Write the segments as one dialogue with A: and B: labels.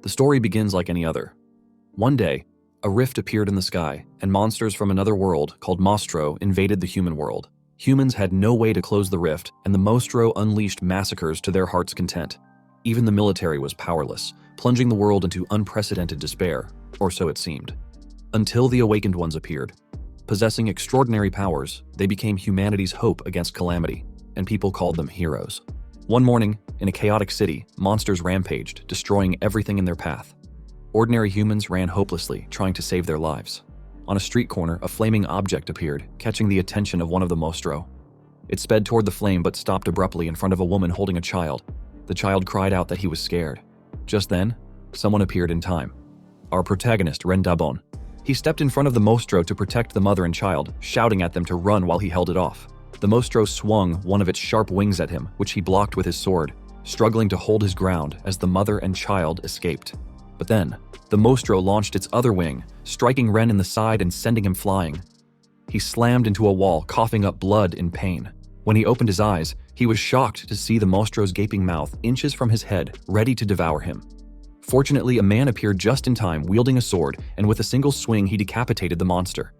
A: The story begins like any other. One day, a rift appeared in the sky, and monsters from another world called Mostro invaded the human world. Humans had no way to close the rift, and the Mostro unleashed massacres to their heart's content. Even the military was powerless, plunging the world into unprecedented despair, or so it seemed. Until the Awakened Ones appeared. Possessing extraordinary powers, they became humanity's hope against calamity, and people called them heroes. One morning, in a chaotic city, monsters rampaged, destroying everything in their path. Ordinary humans ran hopelessly, trying to save their lives. On a street corner, a flaming object appeared, catching the attention of one of the Mostro. It sped toward the flame but stopped abruptly in front of a woman holding a child. The child cried out that he was scared. Just then, someone appeared in time. Our protagonist, Ren Dabon. He stepped in front of the Mostro to protect the mother and child, shouting at them to run while he held it off. The Mostro swung one of its sharp wings at him, which he blocked with his sword, struggling to hold his ground as the mother and child escaped. But then, the Mostro launched its other wing, striking Ren in the side and sending him flying. He slammed into a wall, coughing up blood in pain. When he opened his eyes, he was shocked to see the Mostro's gaping mouth inches from his head, ready to devour him. Fortunately, a man appeared just in time, wielding a sword, and with a single swing he decapitated the monster.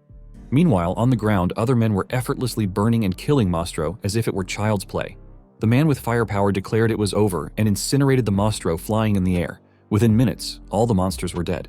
A: Meanwhile, on the ground, other men were effortlessly burning and killing Mostro as if it were child's play. The man with firepower declared it was over and incinerated the Mostro flying in the air. Within minutes, all the monsters were dead.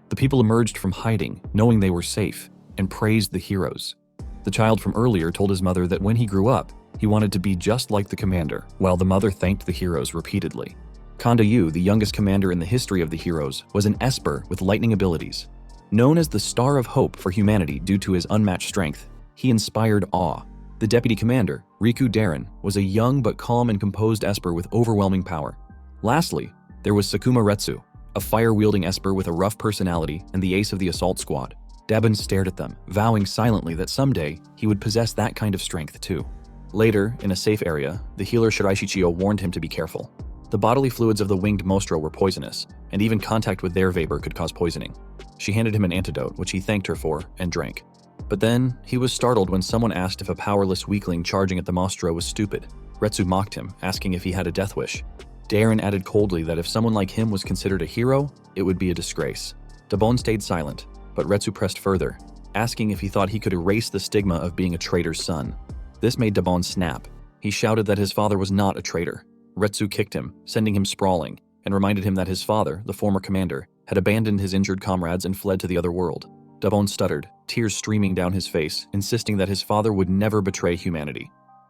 A: The people emerged from hiding, knowing they were safe, and praised the heroes. The child from earlier told his mother that when he grew up, he wanted to be just like the commander, while the mother thanked the heroes repeatedly. Kanda Yu, the youngest commander in the history of the heroes, was an Esper with lightning abilities. Known as the Star of Hope for humanity due to his unmatched strength, he inspired awe. The deputy commander, Riku Darren, was a young but calm and composed Esper with overwhelming power. Lastly, there was Sakuma Retsu, a fire-wielding Esper with a rough personality and the ace of the assault squad. Dabon stared at them, vowing silently that someday he would possess that kind of strength too. Later, in a safe area, the healer Shiraishichiyo warned him to be careful. The bodily fluids of the winged Mostro were poisonous, and even contact with their vapor could cause poisoning. She handed him an antidote, which he thanked her for, and drank. But then, he was startled when someone asked if a powerless weakling charging at the Mostro was stupid. Retsu mocked him, asking if he had a death wish. Darren added coldly that if someone like him was considered a hero, it would be a disgrace. Dabon stayed silent, but Retsu pressed further, asking if he thought he could erase the stigma of being a traitor's son. This made Dabon snap. He shouted that his father was not a traitor. Retsu kicked him, sending him sprawling, and reminded him that his father, the former commander, had abandoned his injured comrades and fled to the other world. Dabon stuttered, tears streaming down his face, insisting that his father would never betray humanity.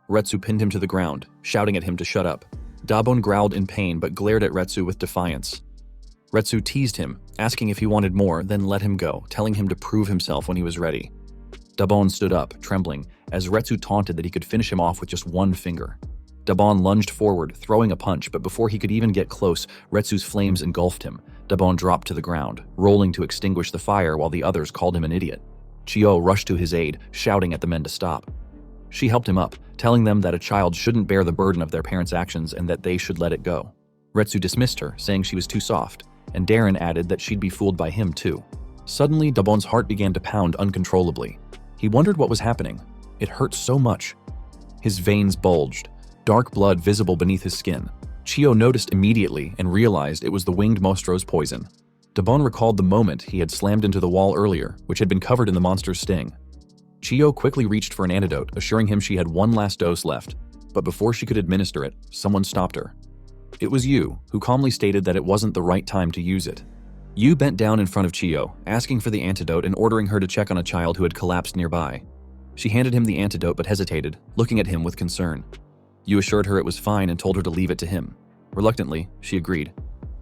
A: Retsu pinned him to the ground, shouting at him to shut up. Dabon growled in pain but glared at Retsu with defiance. Retsu teased him, asking if he wanted more, then let him go, telling him to prove himself when he was ready. Dabon stood up, trembling, as Retsu taunted that he could finish him off with just one finger. Dabon lunged forward, throwing a punch, but before he could even get close, Retsu's flames engulfed him. Dabon dropped to the ground, rolling to extinguish the fire while the others called him an idiot. Chiyo rushed to his aid, shouting at the men to stop. She helped him up, telling them that a child shouldn't bear the burden of their parents' actions and that they should let it go. Retsu dismissed her, saying she was too soft, and Darren added that she'd be fooled by him too. Suddenly, Dabon's heart began to pound uncontrollably. He wondered what was happening. It hurt so much. His veins bulged, dark blood visible beneath his skin. Chiyo noticed immediately and realized it was the winged Mostro's poison. Dabon recalled the moment he had slammed into the wall earlier, which had been covered in the monster's sting. Chiyo quickly reached for an antidote, assuring him she had one last dose left. But before she could administer it, someone stopped her. It was Yu, who calmly stated that it wasn't the right time to use it. Yu bent down in front of Chiyo, asking for the antidote and ordering her to check on a child who had collapsed nearby. She handed him the antidote but hesitated, looking at him with concern. Yu assured her it was fine and told her to leave it to him. Reluctantly, she agreed,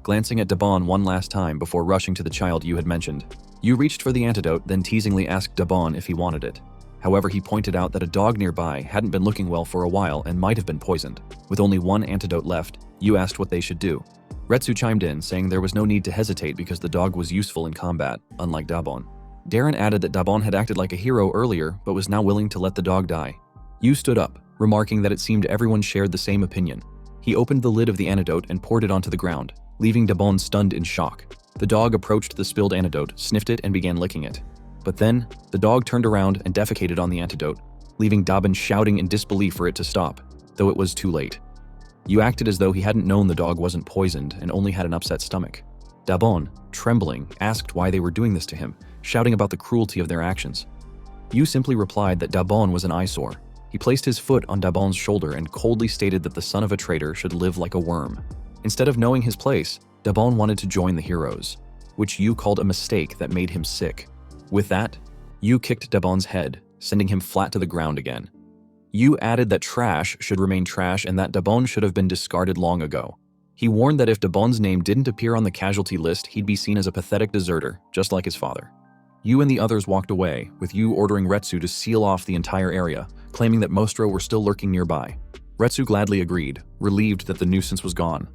A: glancing at Dabon one last time before rushing to the child Yu had mentioned. Yu reached for the antidote, then teasingly asked Dabon if he wanted it. However, he pointed out that a dog nearby hadn't been looking well for a while and might have been poisoned. With only one antidote left, Yu asked what they should do. Retsu chimed in, saying there was no need to hesitate because the dog was useful in combat, unlike Dabon. Darren added that Dabon had acted like a hero earlier, but was now willing to let the dog die. Yu stood up, remarking that it seemed everyone shared the same opinion. He opened the lid of the antidote and poured it onto the ground, leaving Dabon stunned in shock. The dog approached the spilled antidote, sniffed it, and began licking it. But then, the dog turned around and defecated on the antidote, leaving Dabon shouting in disbelief for it to stop, though it was too late. Yu acted as though he hadn't known the dog wasn't poisoned and only had an upset stomach. Dabon, trembling, asked why they were doing this to him, shouting about the cruelty of their actions. Yu simply replied that Dabon was an eyesore. He placed his foot on Dabon's shoulder and coldly stated that the son of a traitor should live like a worm. Instead of knowing his place, Dabon wanted to join the heroes, which Yu called a mistake that made him sick. With that, Yu kicked Dabon's head, sending him flat to the ground again. Yu added that trash should remain trash and that Dabon should have been discarded long ago. He warned that if Dabon's name didn't appear on the casualty list, he'd be seen as a pathetic deserter, just like his father. Yu and the others walked away, with Yu ordering Retsu to seal off the entire area, claiming that Mostro were still lurking nearby. Retsu gladly agreed, relieved that the nuisance was gone.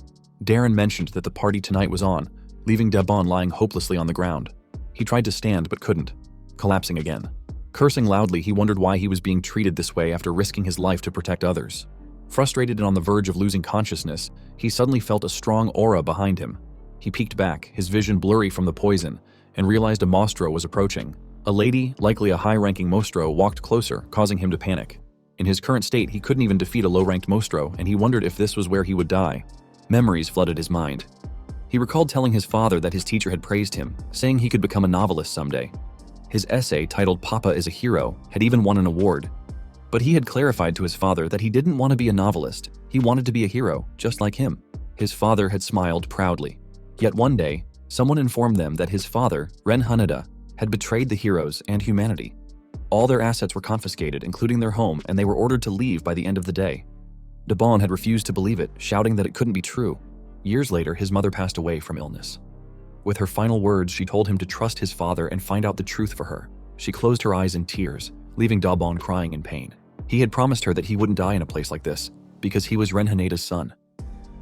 A: Darren mentioned that the party tonight was on, leaving Dabon lying hopelessly on the ground. He tried to stand but couldn't, collapsing again. Cursing loudly, he wondered why he was being treated this way after risking his life to protect others. Frustrated and on the verge of losing consciousness, he suddenly felt a strong aura behind him. He peeked back, his vision blurry from the poison, and realized a Mostro was approaching. A lady, likely a high-ranking Mostro, walked closer, causing him to panic. In his current state, he couldn't even defeat a low-ranked Mostro, and he wondered if this was where he would die. Memories flooded his mind. He recalled telling his father that his teacher had praised him, saying he could become a novelist someday. His essay, titled "Papa is a Hero," had even won an award. But he had clarified to his father that he didn't want to be a novelist. He wanted to be a hero, just like him. His father had smiled proudly. Yet one day, someone informed them that his father, Ren Hanada, had betrayed the heroes and humanity. All their assets were confiscated, including their home, and they were ordered to leave by the end of the day. Dabon had refused to believe it, shouting that it couldn't be true. Years later, his mother passed away from illness. With her final words, she told him to trust his father and find out the truth for her. She closed her eyes in tears, leaving Dabon crying in pain. He had promised her that he wouldn't die in a place like this, because he was Ren Hanada's son.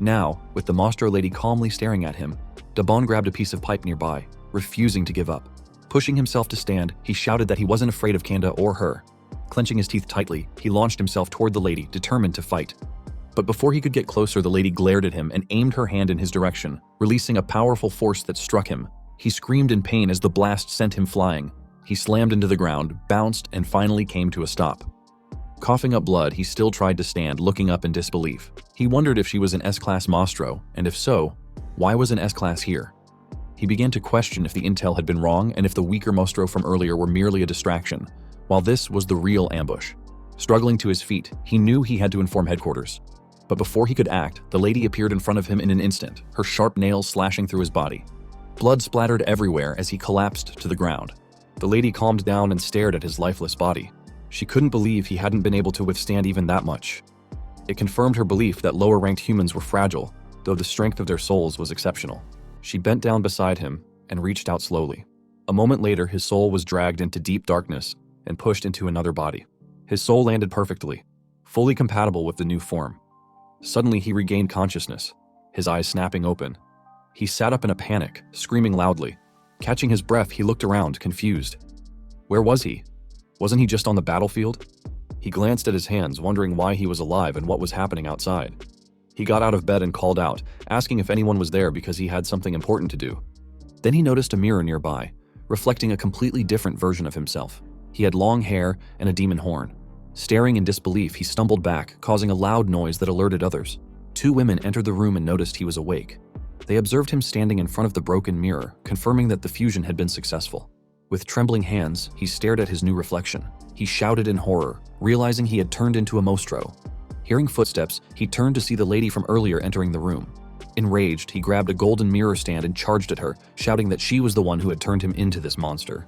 A: Now, with the Mostro lady calmly staring at him, Dabon grabbed a piece of pipe nearby, refusing to give up. Pushing himself to stand, he shouted that he wasn't afraid of Kanda or her. Clenching his teeth tightly, he launched himself toward the lady, determined to fight. But before he could get closer, the lady glared at him and aimed her hand in his direction, releasing a powerful force that struck him. He screamed in pain as the blast sent him flying. He slammed into the ground, bounced, and finally came to a stop. Coughing up blood, he still tried to stand, looking up in disbelief. He wondered if she was an S-Class Mostro, and if so, why was an S-Class here? He began to question if the intel had been wrong and if the weaker Mostro from earlier were merely a distraction, while this was the real ambush. Struggling to his feet, he knew he had to inform headquarters. But before he could act, the lady appeared in front of him in an instant, her sharp nails slashing through his body. Blood splattered everywhere as he collapsed to the ground. The lady calmed down and stared at his lifeless body. She couldn't believe he hadn't been able to withstand even that much. It confirmed her belief that lower-ranked humans were fragile, though the strength of their souls was exceptional. She bent down beside him and reached out slowly. A moment later, his soul was dragged into deep darkness and pushed into another body. His soul landed perfectly, fully compatible with the new form. Suddenly, he regained consciousness, his eyes snapping open. He sat up in a panic, screaming loudly. Catching his breath, he looked around, confused. Where was he? Wasn't he just on the battlefield? He glanced at his hands, wondering why he was alive and what was happening outside. He got out of bed and called out, asking if anyone was there because he had something important to do. Then he noticed a mirror nearby, reflecting a completely different version of himself. He had long hair and a demon horn. Staring in disbelief, he stumbled back, causing a loud noise that alerted others. Two women entered the room and noticed he was awake. They observed him standing in front of the broken mirror, confirming that the fusion had been successful. With trembling hands, he stared at his new reflection. He shouted in horror, realizing he had turned into a Mostro. Hearing footsteps, he turned to see the lady from earlier entering the room. Enraged, he grabbed a golden mirror stand and charged at her, shouting that she was the one who had turned him into this monster.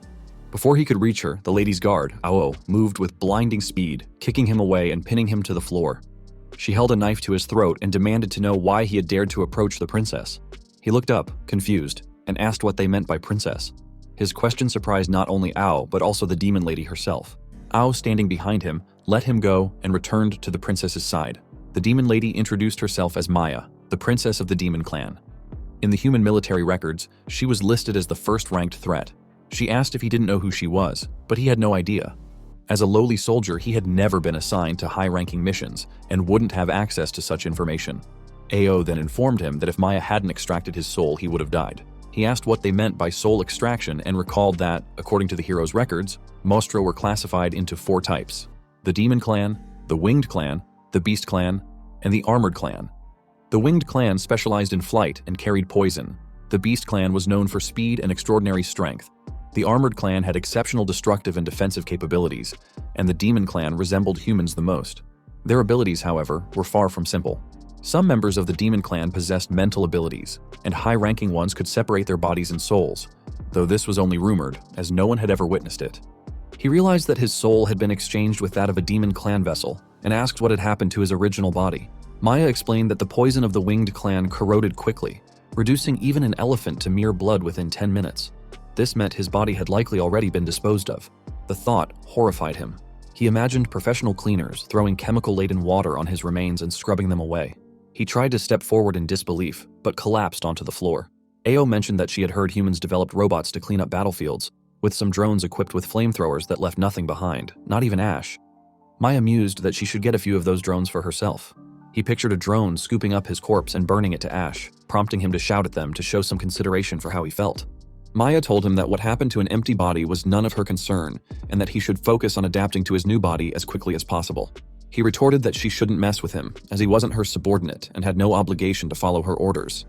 A: Before he could reach her, the lady's guard, Ao, moved with blinding speed, kicking him away and pinning him to the floor. She held a knife to his throat and demanded to know why he had dared to approach the princess. He looked up, confused, and asked what they meant by princess. His question surprised not only Ao, but also the demon lady herself. Ao, standing behind him, let him go and returned to the princess's side. The demon lady introduced herself as Maya, the princess of the demon clan. In the human military records, she was listed as the first-ranked threat. She asked if he didn't know who she was, but he had no idea. As a lowly soldier, he had never been assigned to high-ranking missions and wouldn't have access to such information. Ao then informed him that if Maya hadn't extracted his soul, he would have died. He asked what they meant by soul extraction and recalled that, according to the hero's records, Mostro were classified into 4 types: the Demon Clan, the Winged Clan, the Beast Clan, and the Armored Clan. The Winged Clan specialized in flight and carried poison. The Beast clan was known for speed and extraordinary strength. The Armored clan had exceptional destructive and defensive capabilities, and the Demon clan resembled humans the most. Their abilities, however, were far from simple. Some members of the Demon clan possessed mental abilities, and high-ranking ones could separate their bodies and souls, though this was only rumored, as no one had ever witnessed it. He realized that his soul had been exchanged with that of a Demon clan vessel, and asked what had happened to his original body. Maya explained that the poison of the Winged clan corroded quickly, reducing even an elephant to mere blood within 10 minutes. This meant his body had likely already been disposed of. The thought horrified him. He imagined professional cleaners throwing chemical-laden water on his remains and scrubbing them away. He tried to step forward in disbelief, but collapsed onto the floor. Ao mentioned that she had heard humans developed robots to clean up battlefields, with some drones equipped with flamethrowers that left nothing behind, not even ash. Maya mused that she should get a few of those drones for herself. He pictured a drone scooping up his corpse and burning it to ash, prompting him to shout at them to show some consideration for how he felt. Maya told him that what happened to an empty body was none of her concern, and that he should focus on adapting to his new body as quickly as possible. He retorted that she shouldn't mess with him, as he wasn't her subordinate and had no obligation to follow her orders.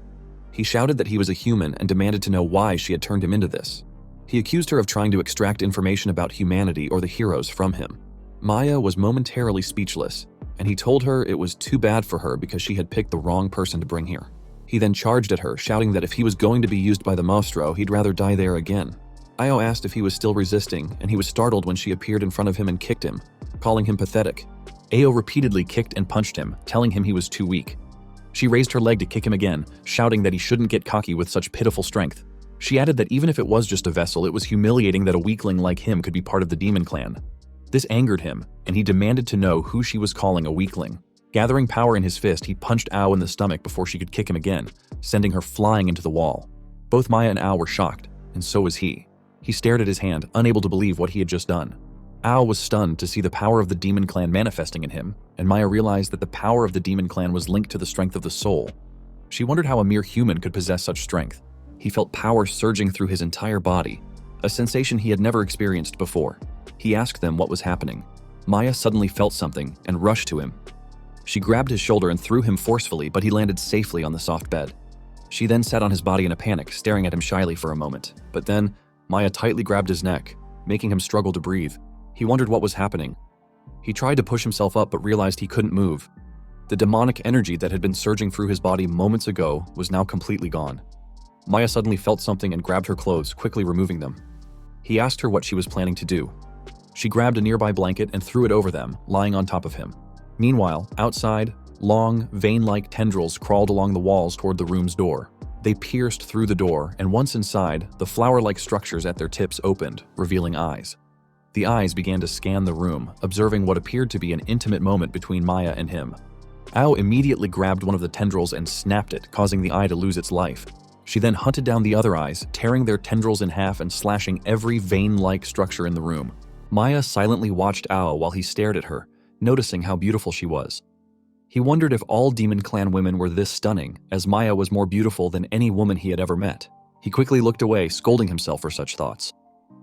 A: He shouted that he was a human and demanded to know why she had turned him into this. He accused her of trying to extract information about humanity or the heroes from him. Maya was momentarily speechless, and he told her it was too bad for her because she had picked the wrong person to bring here. He then charged at her, shouting that if he was going to be used by the monstro, he'd rather die there again. Io asked if he was still resisting, and he was startled when she appeared in front of him and kicked him, calling him pathetic. Ao repeatedly kicked and punched him, telling him he was too weak. She raised her leg to kick him again, shouting that he shouldn't get cocky with such pitiful strength. She added that even if it was just a vessel, it was humiliating that a weakling like him could be part of the Demon clan. This angered him, and he demanded to know who she was calling a weakling. Gathering power in his fist, he punched Ao in the stomach before she could kick him again, sending her flying into the wall. Both Maya and Ao were shocked, and so was he. He stared at his hand, unable to believe what he had just done. Ao was stunned to see the power of the Demon clan manifesting in him, and Maya realized that the power of the Demon clan was linked to the strength of the soul. She wondered how a mere human could possess such strength. He felt power surging through his entire body, a sensation he had never experienced before. He asked them what was happening. Maya suddenly felt something and rushed to him. She grabbed his shoulder and threw him forcefully, but he landed safely on the soft bed. She then sat on his body in a panic, staring at him shyly for a moment. But then, Maya tightly grabbed his neck, making him struggle to breathe. He wondered what was happening. He tried to push himself up but realized he couldn't move. The demonic energy that had been surging through his body moments ago was now completely gone. Maya suddenly felt something and grabbed her clothes, quickly removing them. He asked her what she was planning to do. She grabbed a nearby blanket and threw it over them, lying on top of him. Meanwhile, outside, long, vein-like tendrils crawled along the walls toward the room's door. They pierced through the door, and once inside, the flower-like structures at their tips opened, revealing eyes. The eyes began to scan the room, observing what appeared to be an intimate moment between Maya and him. Ao immediately grabbed one of the tendrils and snapped it, causing the eye to lose its life. She then hunted down the other eyes, tearing their tendrils in half and slashing every vein-like structure in the room. Maya silently watched Ao while he stared at her, noticing how beautiful she was. He wondered if all Demon clan women were this stunning, as Maya was more beautiful than any woman he had ever met. He quickly looked away, scolding himself for such thoughts.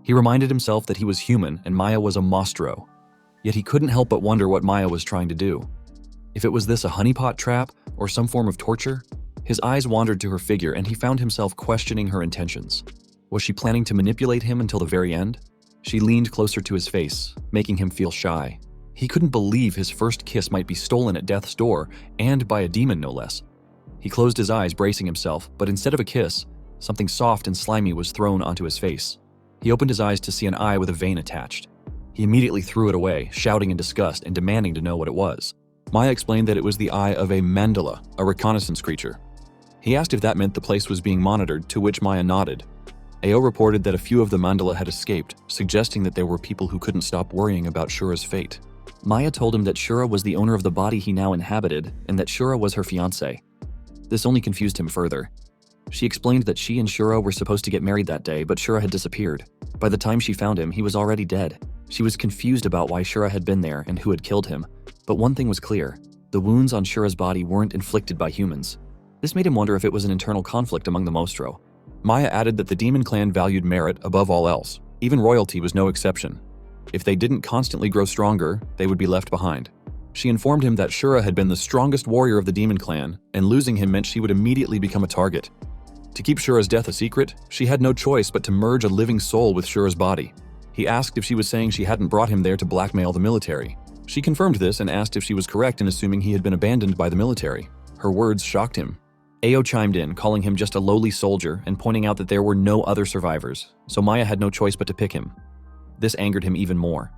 A: He reminded himself that he was human and Maya was a monstro. Yet he couldn't help but wonder what Maya was trying to do. If it was this a honeypot trap or some form of torture? His eyes wandered to her figure and he found himself questioning her intentions. Was she planning to manipulate him until the very end? She leaned closer to his face, making him feel shy. He couldn't believe his first kiss might be stolen at death's door, and by a demon no less. He closed his eyes, bracing himself, but instead of a kiss, something soft and slimy was thrown onto his face. He opened his eyes to see an eye with a vein attached. He immediately threw it away, shouting in disgust and demanding to know what it was. Maya explained that it was the eye of a mandala, a reconnaissance creature. He asked if that meant the place was being monitored, to which Maya nodded. Ao reported that a few of the mandala had escaped, suggesting that there were people who couldn't stop worrying about Shura's fate. Maya told him that Shura was the owner of the body he now inhabited, and that Shura was her fiancé. This only confused him further. She explained that she and Shura were supposed to get married that day, but Shura had disappeared. By the time she found him, he was already dead. She was confused about why Shura had been there and who had killed him. But one thing was clear. The wounds on Shura's body weren't inflicted by humans. This made him wonder if it was an internal conflict among the Mostro. Maya added that the Demon clan valued merit above all else. Even royalty was no exception. If they didn't constantly grow stronger, they would be left behind. She informed him that Shura had been the strongest warrior of the Demon clan, and losing him meant she would immediately become a target. To keep Shura's death a secret, she had no choice but to merge a living soul with Shura's body. He asked if she was saying she hadn't brought him there to blackmail the military. She confirmed this and asked if she was correct in assuming he had been abandoned by the military. Her words shocked him. Ao chimed in, calling him just a lowly soldier and pointing out that there were no other survivors, so Maya had no choice but to pick him. This angered him even more.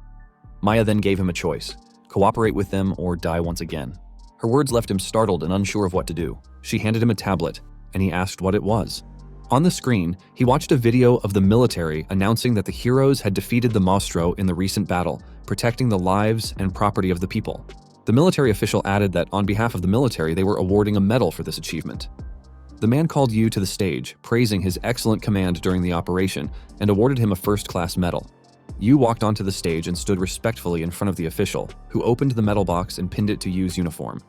A: Maya then gave him a choice: cooperate with them or die once again. Her words left him startled and unsure of what to do. She handed him a tablet, and he asked what it was. On the screen, he watched a video of the military announcing that the heroes had defeated the Mostro in the recent battle, protecting the lives and property of the people. The military official added that on behalf of the military, they were awarding a medal for this achievement. The man called Yu to the stage, praising his excellent command during the operation, and awarded him a first-class medal. Yu walked onto the stage and stood respectfully in front of the official, who opened the medal box and pinned it to Yu's uniform.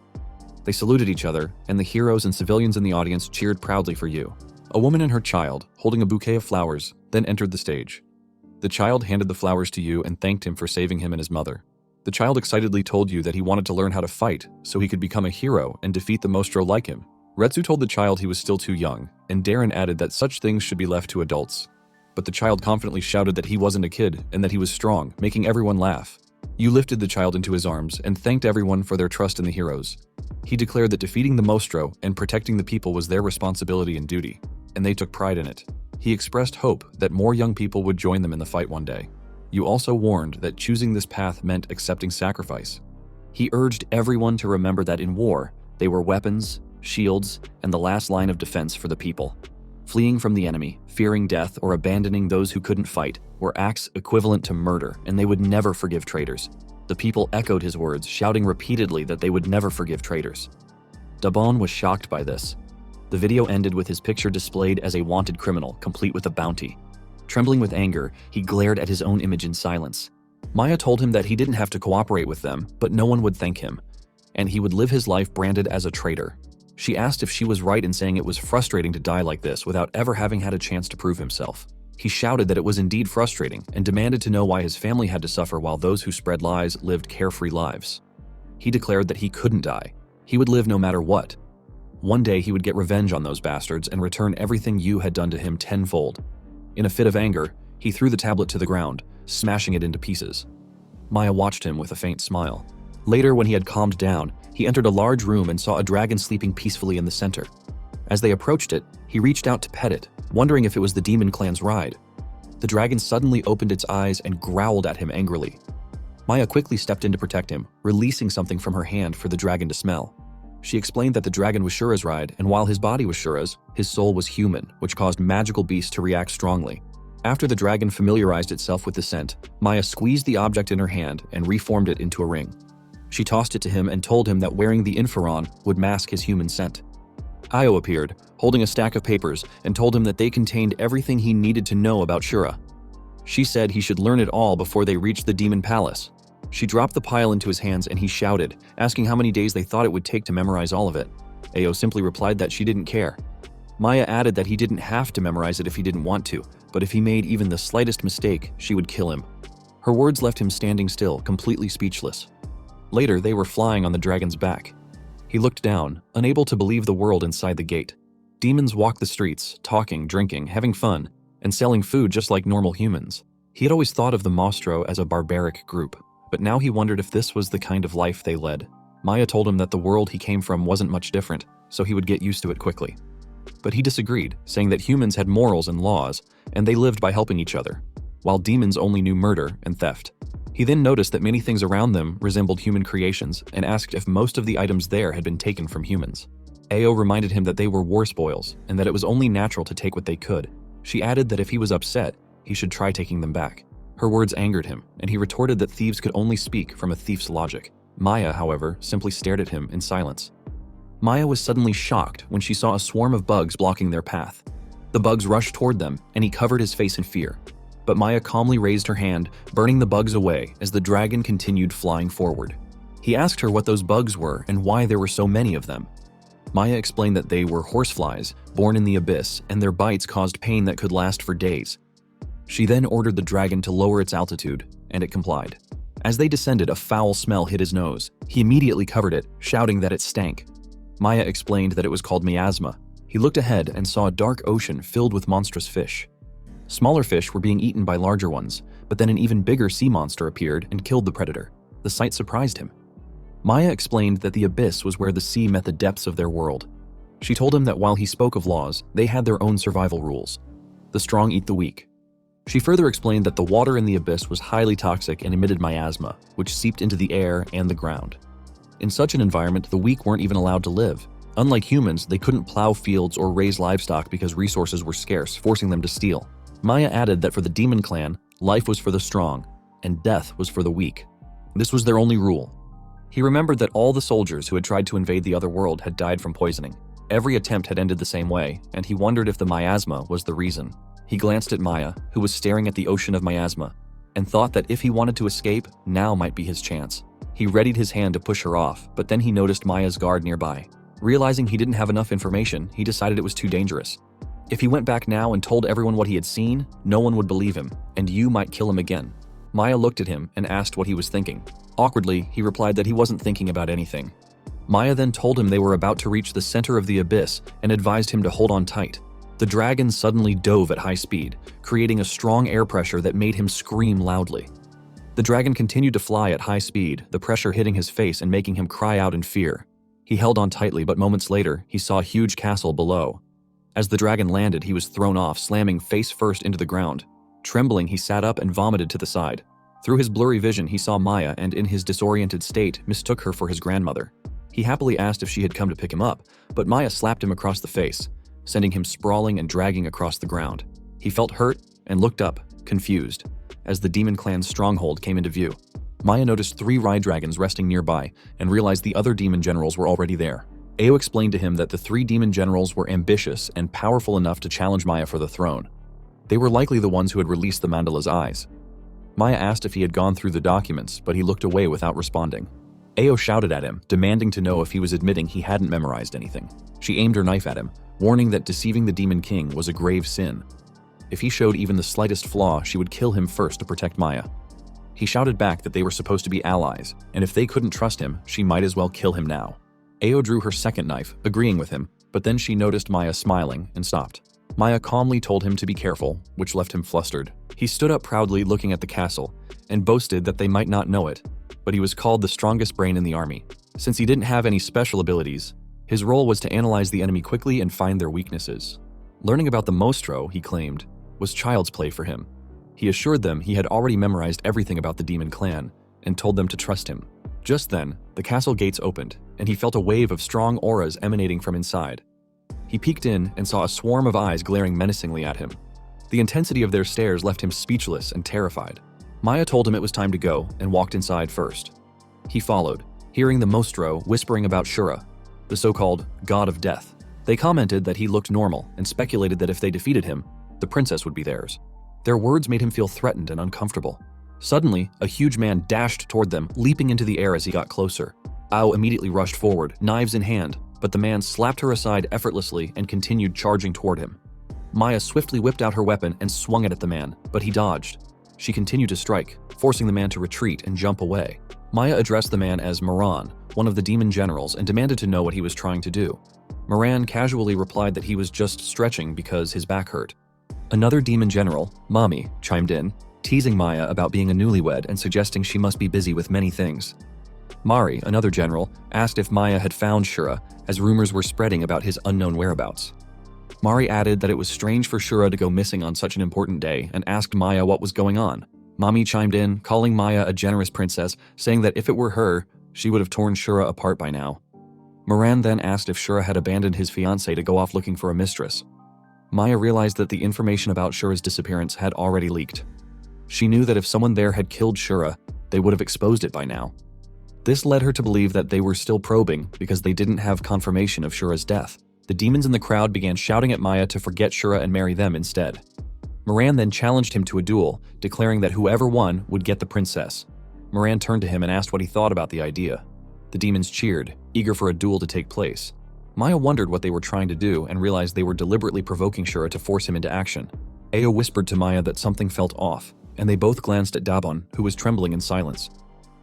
A: They saluted each other, and the heroes and civilians in the audience cheered proudly for Yu. A woman and her child, holding a bouquet of flowers, then entered the stage. The child handed the flowers to Yu and thanked him for saving him and his mother. The child excitedly told Yu that he wanted to learn how to fight so he could become a hero and defeat the Mostro like him. Retsu told the child he was still too young, and Darren added that such things should be left to adults. But the child confidently shouted that he wasn't a kid and that he was strong, making everyone laugh. Yu lifted the child into his arms and thanked everyone for their trust in the heroes. He declared that defeating the Mostro and protecting the people was their responsibility and duty, and they took pride in it. He expressed hope that more young people would join them in the fight one day. Yu also warned that choosing this path meant accepting sacrifice. He urged everyone to remember that in war, they were weapons, shields, and the last line of defense for the people. Fleeing from the enemy, fearing death, or abandoning those who couldn't fight were acts equivalent to murder, and they would never forgive traitors. The people echoed his words, shouting repeatedly that they would never forgive traitors. Dabon was shocked by this. The video ended with his picture displayed as a wanted criminal, complete with a bounty. Trembling with anger, he glared at his own image in silence. Maya told him that he didn't have to cooperate with them, but no one would thank him, and he would live his life branded as a traitor. She asked if she was right in saying it was frustrating to die like this without ever having had a chance to prove himself. He shouted that it was indeed frustrating and demanded to know why his family had to suffer while those who spread lies lived carefree lives. He declared that he couldn't die. He would live no matter what. One day he would get revenge on those bastards and return everything Yu had done to him tenfold. In a fit of anger, he threw the tablet to the ground, smashing it into pieces. Maya watched him with a faint smile. Later, when he had calmed down, he entered a large room and saw a dragon sleeping peacefully in the center. As they approached it, he reached out to pet it, wondering if it was the demon clan's ride. The dragon suddenly opened its eyes and growled at him angrily. Maya quickly stepped in to protect him, releasing something from her hand for the dragon to smell. She explained that the dragon was Shura's ride, and while his body was Shura's, his soul was human, which caused magical beasts to react strongly. After the dragon familiarized itself with the scent, Maya squeezed the object in her hand and reformed it into a ring. She tossed it to him and told him that wearing the Inferon would mask his human scent. Io appeared, holding a stack of papers, and told him that they contained everything he needed to know about Shura. She said he should learn it all before they reached the Demon Palace. She dropped the pile into his hands and he shouted, asking how many days they thought it would take to memorize all of it. Ao simply replied that she didn't care. Maya added that he didn't have to memorize it if he didn't want to, but if he made even the slightest mistake, she would kill him. Her words left him standing still, completely speechless. Later, they were flying on the dragon's back. He looked down, unable to believe the world inside the gate. Demons walked the streets, talking, drinking, having fun, and selling food just like normal humans. He had always thought of the Mostro as a barbaric group, but now he wondered if this was the kind of life they led. Maya told him that the world he came from wasn't much different, so he would get used to it quickly. But he disagreed, saying that humans had morals and laws, and they lived by helping each other, while demons only knew murder and theft. He then noticed that many things around them resembled human creations and asked if most of the items there had been taken from humans. Ao reminded him that they were war spoils and that it was only natural to take what they could. She added that if he was upset, he should try taking them back. Her words angered him, and he retorted that thieves could only speak from a thief's logic. Maya, however, simply stared at him in silence. Maya was suddenly shocked when she saw a swarm of bugs blocking their path. The bugs rushed toward them, and he covered his face in fear. But Maya calmly raised her hand, burning the bugs away as the dragon continued flying forward. He asked her what those bugs were and why there were so many of them. Maya explained that they were horseflies, born in the abyss, and their bites caused pain that could last for days. She then ordered the dragon to lower its altitude, and it complied. As they descended, a foul smell hit his nose. He immediately covered it, shouting that it stank. Maya explained that it was called miasma. He looked ahead and saw a dark ocean filled with monstrous fish. Smaller fish were being eaten by larger ones, but then an even bigger sea monster appeared and killed the predator. The sight surprised him. Maya explained that the abyss was where the sea met the depths of their world. She told him that while he spoke of laws, they had their own survival rules. The strong eat the weak. She further explained that the water in the abyss was highly toxic and emitted miasma, which seeped into the air and the ground. In such an environment, the weak weren't even allowed to live. Unlike humans, they couldn't plow fields or raise livestock because resources were scarce, forcing them to steal. Maya added that for the demon clan, life was for the strong, and death was for the weak. This was their only rule. He remembered that all the soldiers who had tried to invade the other world had died from poisoning. Every attempt had ended the same way, and he wondered if the miasma was the reason. He glanced at Maya, who was staring at the ocean of miasma, and thought that if he wanted to escape, now might be his chance. He readied his hand to push her off, but then he noticed Maya's guard nearby. Realizing he didn't have enough information, he decided it was too dangerous. If he went back now and told everyone what he had seen, no one would believe him, and you might kill him again. Maya looked at him and asked what he was thinking. Awkwardly, he replied that he wasn't thinking about anything. Maya then told him they were about to reach the center of the abyss and advised him to hold on tight. The dragon suddenly dove at high speed, creating a strong air pressure that made him scream loudly. The dragon continued to fly at high speed, the pressure hitting his face and making him cry out in fear. He held on tightly, but moments later, he saw a huge castle below. As the dragon landed, he was thrown off, slamming face first into the ground. Trembling, he sat up and vomited to the side. Through his blurry vision, he saw Maya and in his disoriented state, mistook her for his grandmother. He happily asked if she had come to pick him up, but Maya slapped him across the face, sending him sprawling and dragging across the ground. He felt hurt and looked up, confused, as the demon clan's stronghold came into view. Maya noticed 3 rye dragons resting nearby and realized the other demon generals were already there. Ao explained to him that the 3 demon generals were ambitious and powerful enough to challenge Maya for the throne. They were likely the ones who had released the mandala's eyes. Maya asked if he had gone through the documents, but he looked away without responding. Ao shouted at him, demanding to know if he was admitting he hadn't memorized anything. She aimed her knife at him, warning that deceiving the demon king was a grave sin. If he showed even the slightest flaw, she would kill him first to protect Maya. He shouted back that they were supposed to be allies, and if they couldn't trust him, she might as well kill him now. Ao drew her second knife, agreeing with him, but then she noticed Maya smiling and stopped. Maya calmly told him to be careful, which left him flustered. He stood up proudly looking at the castle, and boasted that they might not know it, but he was called the strongest brain in the army. Since he didn't have any special abilities, his role was to analyze the enemy quickly and find their weaknesses. Learning about the Mostro, he claimed, was child's play for him. He assured them he had already memorized everything about the demon clan, and told them to trust him. Just then, the castle gates opened, and he felt a wave of strong auras emanating from inside. He peeked in and saw a swarm of eyes glaring menacingly at him. The intensity of their stares left him speechless and terrified. Maya told him it was time to go and walked inside first. He followed, hearing the Mostro whispering about Shura, the so-called god of death. They commented that he looked normal and speculated that if they defeated him, the princess would be theirs. Their words made him feel threatened and uncomfortable. Suddenly, a huge man dashed toward them, leaping into the air as he got closer. Ao immediately rushed forward, knives in hand, but the man slapped her aside effortlessly and continued charging toward him. Maya swiftly whipped out her weapon and swung it at the man, but he dodged. She continued to strike, forcing the man to retreat and jump away. Maya addressed the man as Moran, one of the demon generals, and demanded to know what he was trying to do. Moran casually replied that he was just stretching because his back hurt. Another demon general, Mami, chimed in, teasing Maya about being a newlywed and suggesting she must be busy with many things. Mari, another general, asked if Maya had found Shura, as rumors were spreading about his unknown whereabouts. Mari added that it was strange for Shura to go missing on such an important day and asked Maya what was going on. Mami chimed in, calling Maya a generous princess, saying that if it were her, she would have torn Shura apart by now. Moran then asked if Shura had abandoned his fiancée to go off looking for a mistress. Maya realized that the information about Shura's disappearance had already leaked. She knew that if someone there had killed Shura, they would have exposed it by now. This led her to believe that they were still probing because they didn't have confirmation of Shura's death. The demons in the crowd began shouting at Maya to forget Shura and marry them instead. Moran then challenged him to a duel, declaring that whoever won would get the princess. Moran turned to him and asked what he thought about the idea. The demons cheered, eager for a duel to take place. Maya wondered what they were trying to do and realized they were deliberately provoking Shura to force him into action. Ao whispered to Maya that something felt off, and they both glanced at Dabon, who was trembling in silence.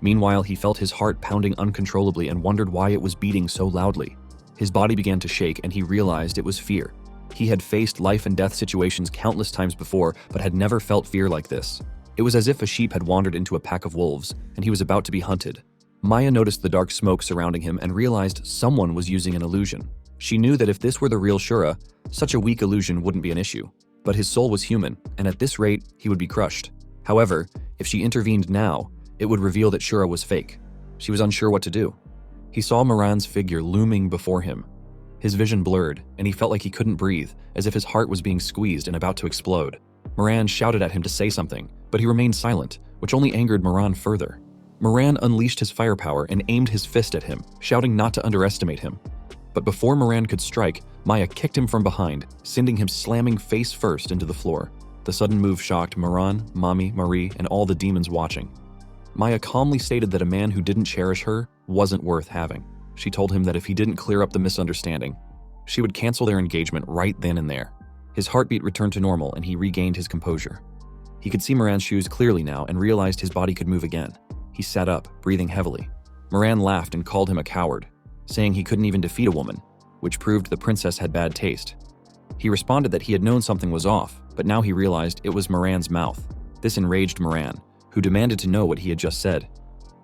A: Meanwhile, he felt his heart pounding uncontrollably and wondered why it was beating so loudly. His body began to shake and he realized it was fear. He had faced life and death situations countless times before, but had never felt fear like this. It was as if a sheep had wandered into a pack of wolves, and he was about to be hunted. Maya noticed the dark smoke surrounding him and realized someone was using an illusion. She knew that if this were the real Shura, such a weak illusion wouldn't be an issue. But his soul was human, and at this rate, he would be crushed. However, if she intervened now, it would reveal that Shura was fake. She was unsure what to do. He saw Moran's figure looming before him. His vision blurred, and he felt like he couldn't breathe, as if his heart was being squeezed and about to explode. Moran shouted at him to say something, but he remained silent, which only angered Moran further. Moran unleashed his firepower and aimed his fist at him, shouting not to underestimate him. But before Moran could strike, Maya kicked him from behind, sending him slamming face first into the floor. The sudden move shocked Moran, Mami, Marie, and all the demons watching. Maya calmly stated that a man who didn't cherish her wasn't worth having. She told him that if he didn't clear up the misunderstanding, she would cancel their engagement right then and there. His heartbeat returned to normal and he regained his composure. He could see Moran's shoes clearly now and realized his body could move again. He sat up, breathing heavily. Moran laughed and called him a coward, saying he couldn't even defeat a woman, which proved the princess had bad taste. He responded that he had known something was off, but now he realized it was Moran's mouth. This enraged Moran, who demanded to know what he had just said.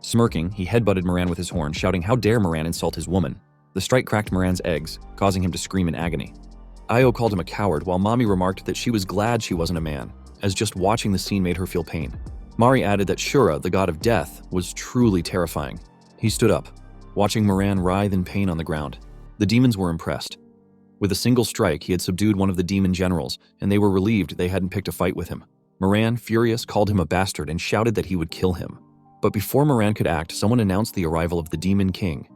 A: Smirking, he headbutted Moran with his horn, shouting how dare Moran insult his woman. The strike cracked Moran's eggs, causing him to scream in agony. Io called him a coward, while Mami remarked that she was glad she wasn't a man, as just watching the scene made her feel pain. Mari added that Shura, the god of death, was truly terrifying. He stood up, watching Moran writhe in pain on the ground. The demons were impressed. With a single strike, he had subdued one of the demon generals, and they were relieved they hadn't picked a fight with him. Moran, furious, called him a bastard and shouted that he would kill him. But before Moran could act, someone announced the arrival of the Demon King.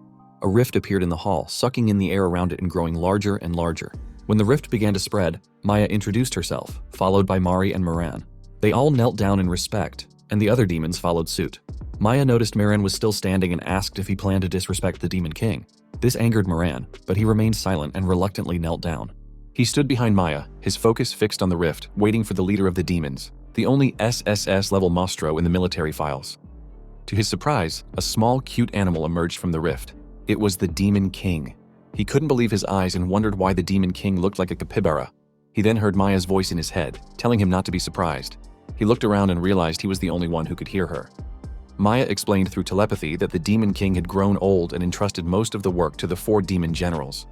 A: A rift appeared in the hall, sucking in the air around it and growing larger and larger. When the rift began to spread, Maya introduced herself, followed by Mari and Moran. They all knelt down in respect, and the other demons followed suit. Maya noticed Moran was still standing and asked if he planned to disrespect the Demon King. This angered Moran, but he remained silent and reluctantly knelt down. He stood behind Maya, his focus fixed on the rift, waiting for the leader of the demons, the only SSS-level Mostro in the military files. To his surprise, a small, cute animal emerged from the rift. It was the Demon King. He couldn't believe his eyes and wondered why the Demon King looked like a capybara. He then heard Maya's voice in his head, telling him not to be surprised. He looked around and realized he was the only one who could hear her. Maya explained through telepathy that the Demon King had grown old and entrusted most of the work to the 4 demon generals.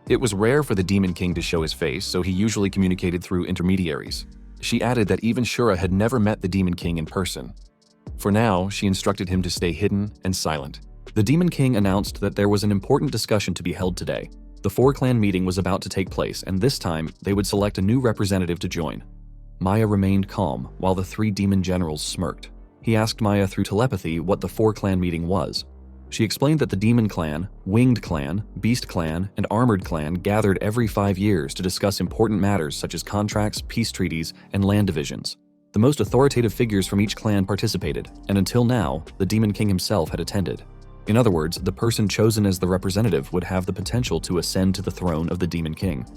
A: It was rare for the Demon King to show his face, so he usually communicated through intermediaries. She added that even Shura had never met the Demon King in person. For now, she instructed him to stay hidden and silent. The Demon King announced that there was an important discussion to be held today. The 4-clan meeting was about to take place, and this time, they would select a new representative to join. Maya remained calm, while the 3 demon generals smirked. He asked Maya through telepathy what the 4-clan meeting was. She explained that the Demon Clan, Winged Clan, Beast Clan, and Armored Clan gathered every 5 years to discuss important matters such as contracts, peace treaties, and land divisions. The most authoritative figures from each clan participated, and until now, the Demon King himself had attended. In other words, the person chosen as the representative would have the potential to ascend to the throne of the Demon King.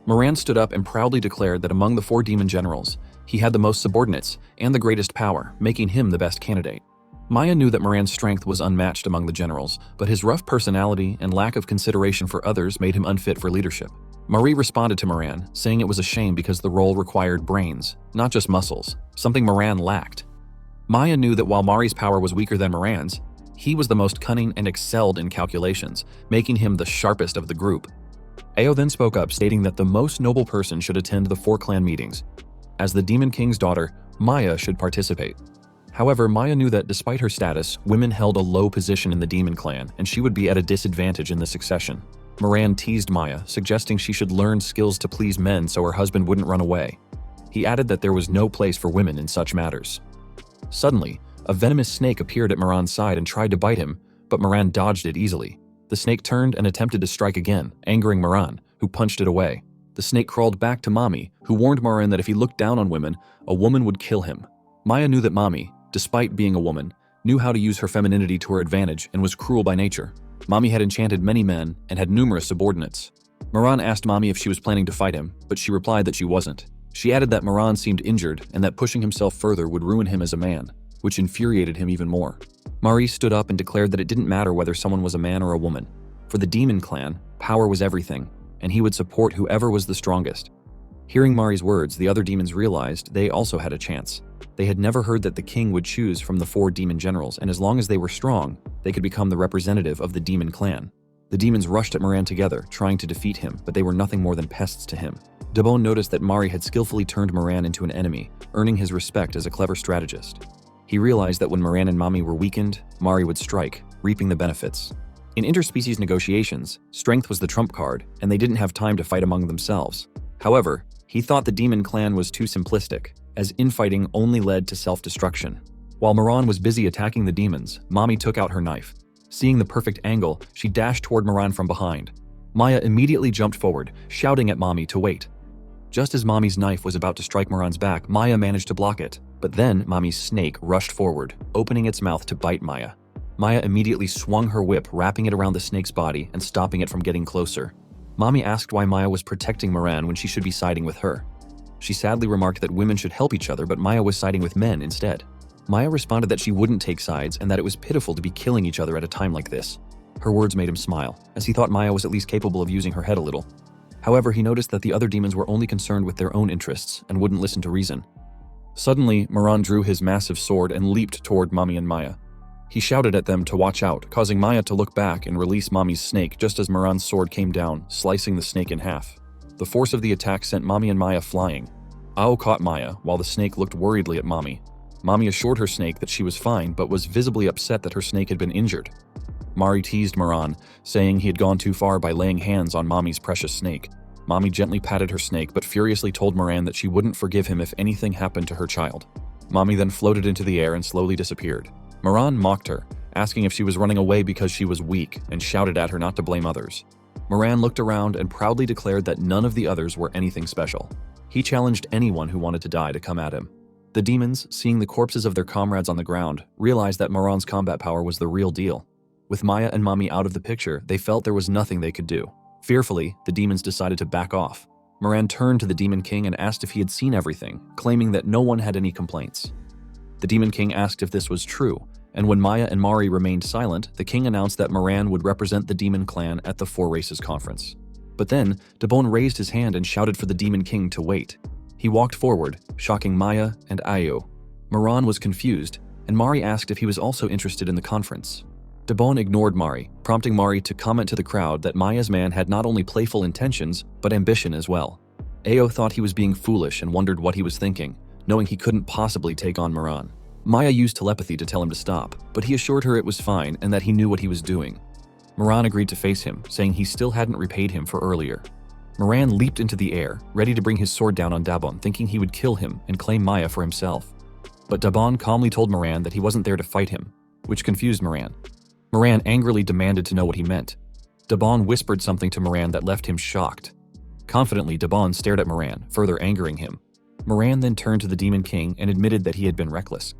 A: Moran stood up and proudly declared that among the 4 demon generals, he had the most subordinates and the greatest power, making him the best candidate. Maya knew that Moran's strength was unmatched among the generals, but his rough personality and lack of consideration for others made him unfit for leadership. Marie responded to Moran, saying it was a shame because the role required brains, not just muscles, something Moran lacked. Maya knew that while Mari's power was weaker than Moran's, he was the most cunning and excelled in calculations, making him the sharpest of the group. Ao then spoke up, stating that the most noble person should attend the 4-clan meetings. As the Demon King's daughter, Maya should participate. However, Maya knew that despite her status, women held a low position in the Demon Clan, and she would be at a disadvantage in the succession. Moran teased Maya, suggesting she should learn skills to please men so her husband wouldn't run away. He added that there was no place for women in such matters. Suddenly, a venomous snake appeared at Moran's side and tried to bite him, but Moran dodged it easily. The snake turned and attempted to strike again, angering Moran, who punched it away. The snake crawled back to Mami, who warned Moran that if he looked down on women, a woman would kill him. Maya knew that Mami, despite being a woman, knew how to use her femininity to her advantage and was cruel by nature. Mami had enchanted many men and had numerous subordinates. Moran asked Mami if she was planning to fight him, but she replied that she wasn't. She added that Moran seemed injured and that pushing himself further would ruin him as a man, which infuriated him even more. Marie stood up and declared that it didn't matter whether someone was a man or a woman. For the demon clan, power was everything, and he would support whoever was the strongest. Hearing Mari's words, the other demons realized they also had a chance. They had never heard that the king would choose from the 4 demon generals, and as long as they were strong, they could become the representative of the demon clan. The demons rushed at Moran together, trying to defeat him, but they were nothing more than pests to him. Dabon noticed that Mari had skillfully turned Moran into an enemy, earning his respect as a clever strategist. He realized that when Moran and Mami were weakened, Mari would strike, reaping the benefits. In interspecies negotiations, strength was the trump card, and they didn't have time to fight among themselves. However, he thought the demon clan was too simplistic, as infighting only led to self-destruction. While Moran was busy attacking the demons, Mami took out her knife. Seeing the perfect angle, she dashed toward Moran from behind. Maya immediately jumped forward, shouting at Mami to wait. Just as Mami's knife was about to strike Moran's back, Maya managed to block it. But then Mami's snake rushed forward, opening its mouth to bite Maya. Maya immediately swung her whip, wrapping it around the snake's body and stopping it from getting closer. Mami asked why Maya was protecting Moran when she should be siding with her. She sadly remarked that women should help each other, but Maya was siding with men instead. Maya responded that she wouldn't take sides and that it was pitiful to be killing each other at a time like this. Her words made him smile, as he thought Maya was at least capable of using her head a little. However, he noticed that the other demons were only concerned with their own interests and wouldn't listen to reason. Suddenly, Moran drew his massive sword and leaped toward Mami and Maya. He shouted at them to watch out, causing Maya to look back and release Mami's snake just as Moran's sword came down, slicing the snake in half. The force of the attack sent Mami and Maya flying. Ao caught Maya, while the snake looked worriedly at Mami. Mami assured her snake that she was fine, but was visibly upset that her snake had been injured. Mari teased Moran, saying he had gone too far by laying hands on Mami's precious snake. Mami gently patted her snake, but furiously told Moran that she wouldn't forgive him if anything happened to her child. Mami then floated into the air and slowly disappeared. Moran mocked her, asking if she was running away because she was weak, and shouted at her not to blame others. Moran looked around and proudly declared that none of the others were anything special. He challenged anyone who wanted to die to come at him. The demons, seeing the corpses of their comrades on the ground, realized that Moran's combat power was the real deal. With Maya and Mami out of the picture, they felt there was nothing they could do. Fearfully, the demons decided to back off. Moran turned to the Demon King and asked if he had seen everything, claiming that no one had any complaints. The Demon King asked if this was true, and when Maya and Mari remained silent, the king announced that Moran would represent the Demon Clan at the 4 Races conference. But then, Dabon raised his hand and shouted for the Demon King to wait. He walked forward, shocking Maya and Ayo. Moran was confused, and Mari asked if he was also interested in the conference. Dabon ignored Mari, prompting Mari to comment to the crowd that Maya's man had not only playful intentions, but ambition as well. Ayo thought he was being foolish and wondered what he was thinking, knowing he couldn't possibly take on Moran. Maya used telepathy to tell him to stop, but he assured her it was fine and that he knew what he was doing. Moran agreed to face him, saying he still hadn't repaid him for earlier. Moran leaped into the air, ready to bring his sword down on Dabon, thinking he would kill him and claim Maya for himself. But Dabon calmly told Moran that he wasn't there to fight him, which confused Moran. Moran angrily demanded to know what he meant. Dabon whispered something to Moran that left him shocked. Confidently, Dabon stared at Moran, further angering him. Moran then turned to the Demon King and admitted that he had been reckless.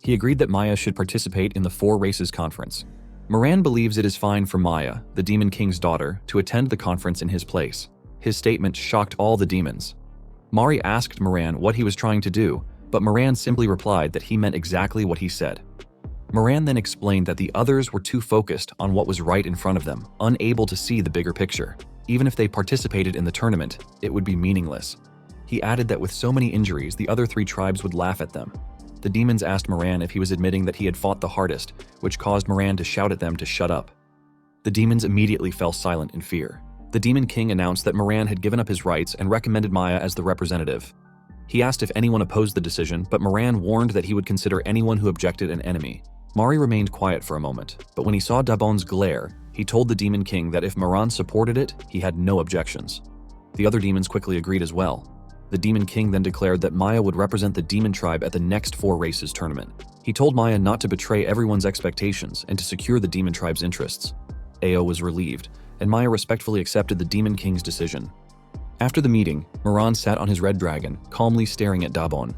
A: He agreed that Maya should participate in the 4 Races conference. Moran believes it is fine for Maya, the Demon King's daughter, to attend the conference in his place. His statement shocked all the demons. Mari asked Moran what he was trying to do, but Moran simply replied that he meant exactly what he said. Moran then explained that the others were too focused on what was right in front of them, unable to see the bigger picture. Even if they participated in the tournament, it would be meaningless. He added that with so many injuries, the other 3 tribes would laugh at them. The demons asked Moran if he was admitting that he had fought the hardest, which caused Moran to shout at them to shut up. The demons immediately fell silent in fear. The Demon King announced that Moran had given up his rights and recommended Maya as the representative. He asked if anyone opposed the decision, but Moran warned that he would consider anyone who objected an enemy. Mari remained quiet for a moment, but when he saw Dabon's glare, he told the Demon King that if Moran supported it, he had no objections. The other demons quickly agreed as well. The Demon King then declared that Maya would represent the demon tribe at the next 4 Races tournament. He told Maya not to betray everyone's expectations and to secure the demon tribe's interests. Ao was relieved, and Maya respectfully accepted the Demon King's decision. After the meeting, Moran sat on his red dragon, calmly staring at Dabon.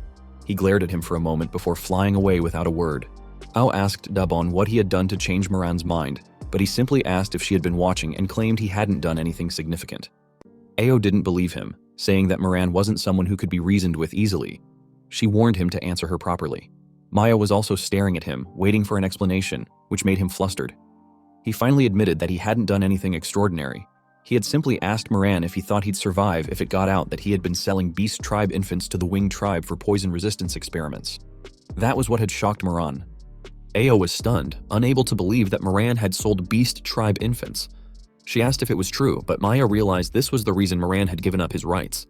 A: He glared at him for a moment before flying away without a word. Ao asked Dabon what he had done to change Moran's mind, but he simply asked if she had been watching and claimed he hadn't done anything significant. Ao didn't believe him, saying that Moran wasn't someone who could be reasoned with easily. She warned him to answer her properly. Maya was also staring at him, waiting for an explanation, which made him flustered. He finally admitted that he hadn't done anything extraordinary. He had simply asked Moran if he thought he'd survive if it got out that he had been selling Beast Tribe infants to the Winged Tribe for poison resistance experiments. That was what had shocked Moran. Ao was stunned, unable to believe that Moran had sold Beast Tribe infants. She asked if it was true, but Maya realized this was the reason Moran had given up his rights.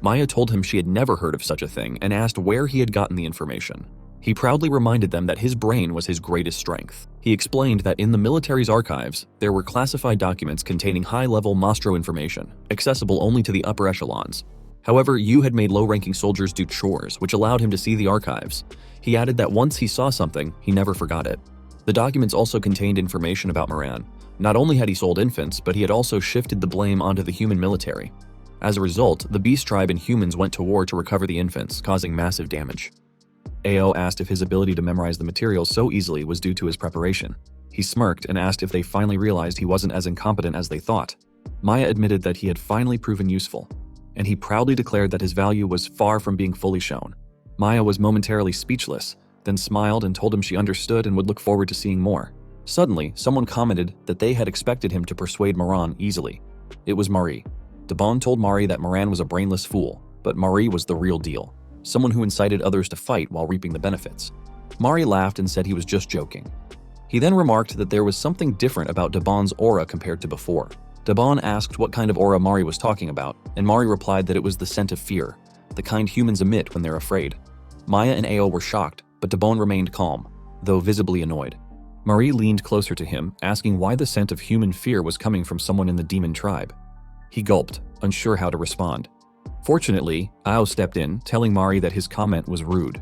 A: Maya told him she had never heard of such a thing and asked where he had gotten the information. He proudly reminded them that his brain was his greatest strength. He explained that in the military's archives, there were classified documents containing high-level Mastro information, accessible only to the upper echelons. However, Yu had made low-ranking soldiers do chores, which allowed him to see the archives. He added that once he saw something, he never forgot it. The documents also contained information about Moran. Not only had he sold infants, but he had also shifted the blame onto the human military. As a result, the Beast Tribe and humans went to war to recover the infants, causing massive damage. Ao asked if his ability to memorize the material so easily was due to his preparation. He smirked and asked if they finally realized he wasn't as incompetent as they thought. Maya admitted that he had finally proven useful, and he proudly declared that his value was far from being fully shown. Maya was momentarily speechless, then smiled and told him she understood and would look forward to seeing more. Suddenly, someone commented that they had expected him to persuade Moran easily. It was Marie. Debon told Mari that Moran was a brainless fool, but Marie was the real deal. Someone who incited others to fight while reaping the benefits. Mari laughed and said he was just joking. He then remarked that there was something different about Debon's aura compared to before. Debon asked what kind of aura Mari was talking about, and Mari replied that it was the scent of fear, the kind humans emit when they're afraid. Maya and Ao were shocked, but Debon remained calm, though visibly annoyed. Marie leaned closer to him, asking why the scent of human fear was coming from someone in the demon tribe. He gulped, unsure how to respond. Fortunately, Ao stepped in, telling Mari that his comment was rude.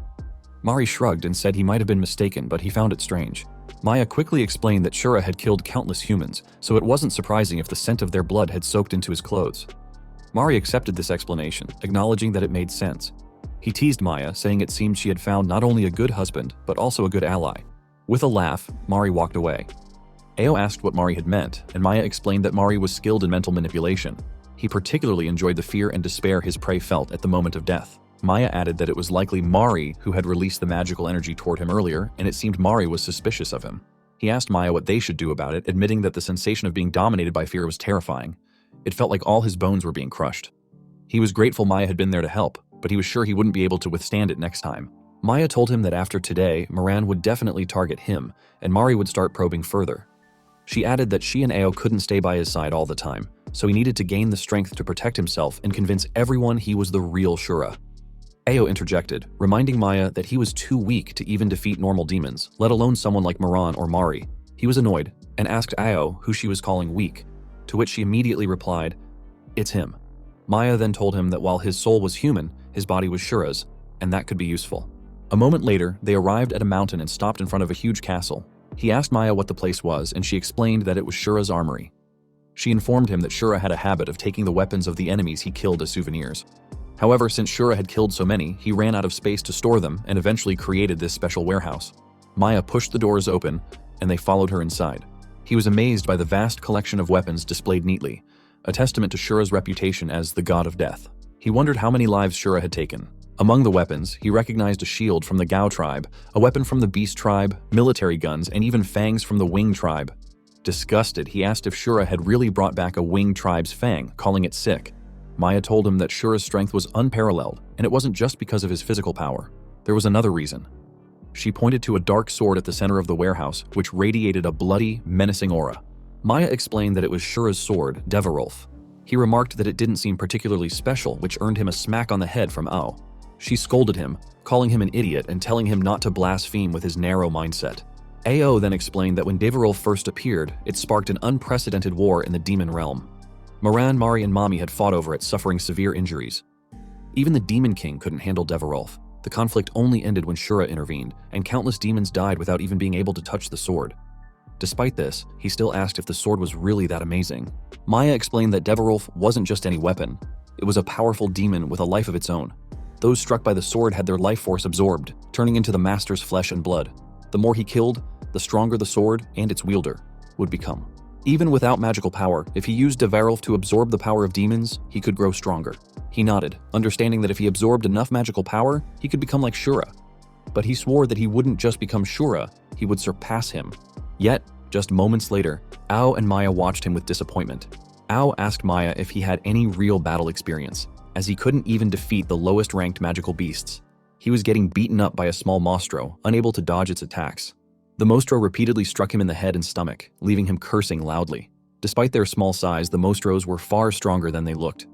A: Mari shrugged and said he might have been mistaken, but he found it strange. Maya quickly explained that Shura had killed countless humans, so it wasn't surprising if the scent of their blood had soaked into his clothes. Mari accepted this explanation, acknowledging that it made sense. He teased Maya, saying it seemed she had found not only a good husband, but also a good ally. With a laugh, Mari walked away. Ao asked what Mari had meant, and Maya explained that Mari was skilled in mental manipulation. He particularly enjoyed the fear and despair his prey felt at the moment of death. Maya added that it was likely Mari who had released the magical energy toward him earlier, and it seemed Mari was suspicious of him. He asked Maya what they should do about it, admitting that the sensation of being dominated by fear was terrifying. It felt like all his bones were being crushed. He was grateful Maya had been there to help, but he was sure he wouldn't be able to withstand it next time. Maya told him that after today, Moran would definitely target him, and Mari would start probing further. She added that she and Ao couldn't stay by his side all the time, so he needed to gain the strength to protect himself and convince everyone he was the real Shura. Ao interjected, reminding Maya that he was too weak to even defeat normal demons, let alone someone like Moran or Mari. He was annoyed, and asked Ao who she was calling weak, to which she immediately replied, "It's him." Maya then told him that while his soul was human, his body was Shura's, and that could be useful. A moment later, they arrived at a mountain and stopped in front of a huge castle. He asked Maya what the place was, and she explained that it was Shura's armory. She informed him that Shura had a habit of taking the weapons of the enemies he killed as souvenirs. However, since Shura had killed so many, he ran out of space to store them and eventually created this special warehouse. Maya pushed the doors open, and they followed her inside. He was amazed by the vast collection of weapons displayed neatly, a testament to Shura's reputation as the god of death. He wondered how many lives Shura had taken. Among the weapons, he recognized a shield from the Gao tribe, a weapon from the Beast tribe, military guns, and even fangs from the Wing tribe. Disgusted, he asked if Shura had really brought back a Wing tribe's fang, calling it sick. Maya told him that Shura's strength was unparalleled, and it wasn't just because of his physical power. There was another reason. She pointed to a dark sword at the center of the warehouse, which radiated a bloody, menacing aura. Maya explained that it was Shura's sword, Deverolf. He remarked that it didn't seem particularly special, which earned him a smack on the head from Ao. She scolded him, calling him an idiot and telling him not to blaspheme with his narrow mindset. Ao then explained that when Deverolf first appeared, it sparked an unprecedented war in the demon realm. Moran, Mari, and Mami had fought over it, suffering severe injuries. Even the Demon King couldn't handle Deverolf. The conflict only ended when Shura intervened, and countless demons died without even being able to touch the sword. Despite this, he still asked if the sword was really that amazing. Maya explained that Deverolf wasn't just any weapon. It was a powerful demon with a life of its own. Those struck by the sword had their life force absorbed, turning into the master's flesh and blood. The more he killed, the stronger the sword and its wielder would become. Even without magical power, if he used Deverolf to absorb the power of demons, he could grow stronger. He nodded, understanding that if he absorbed enough magical power, he could become like Shura. But he swore that he wouldn't just become Shura, he would surpass him. Yet, Just moments later, Ao and Maya watched him with disappointment. Ao asked Maya if he had any real battle experience, as he couldn't even defeat the lowest ranked magical beasts. He was getting beaten up by a small monstro, unable to dodge its attacks. The monstro repeatedly struck him in the head and stomach, leaving him cursing loudly. Despite their small size, the monstros were far stronger than they looked.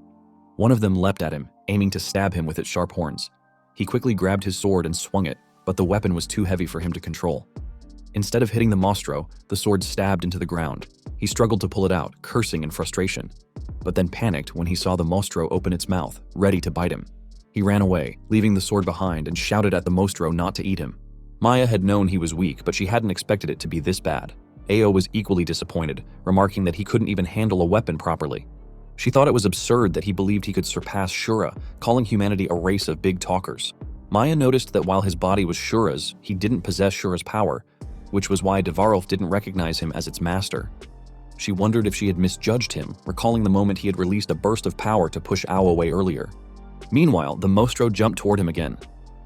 A: One of them leapt at him, aiming to stab him with its sharp horns. He quickly grabbed his sword and swung it, but the weapon was too heavy for him to control. Instead of hitting the monstro, the sword stabbed into the ground. He struggled to pull it out, cursing in frustration, but then panicked when he saw the monstro open its mouth, ready to bite him. He ran away, leaving the sword behind, and shouted at the monstro not to eat him. Maya had known he was weak, but she hadn't expected it to be this bad. Ao was equally disappointed, remarking that he couldn't even handle a weapon properly. She thought it was absurd that he believed he could surpass Shura, calling humanity a race of big talkers. Maya noticed that while his body was Shura's, he didn't possess Shura's power, which was why Devarolf didn't recognize him as its master. She wondered if she had misjudged him, recalling the moment he had released a burst of power to push Ao away earlier. Meanwhile, the monstro jumped toward him again.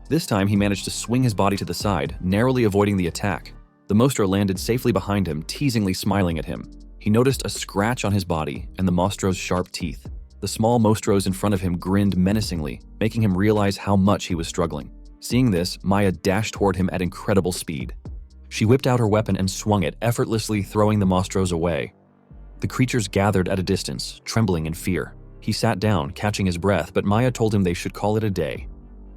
A: This time he managed to swing his body to the side, narrowly avoiding the attack. The monstro landed safely behind him, teasingly smiling at him. He noticed a scratch on his body and the monstro's sharp teeth. The small monstros in front of him grinned menacingly, making him realize how much he was struggling. Seeing this, Maya dashed toward him at incredible speed. She whipped out her weapon and swung it, effortlessly throwing the monstros away. The creatures gathered at a distance, trembling in fear. He sat down, catching his breath, but Maya told him they should call it a day.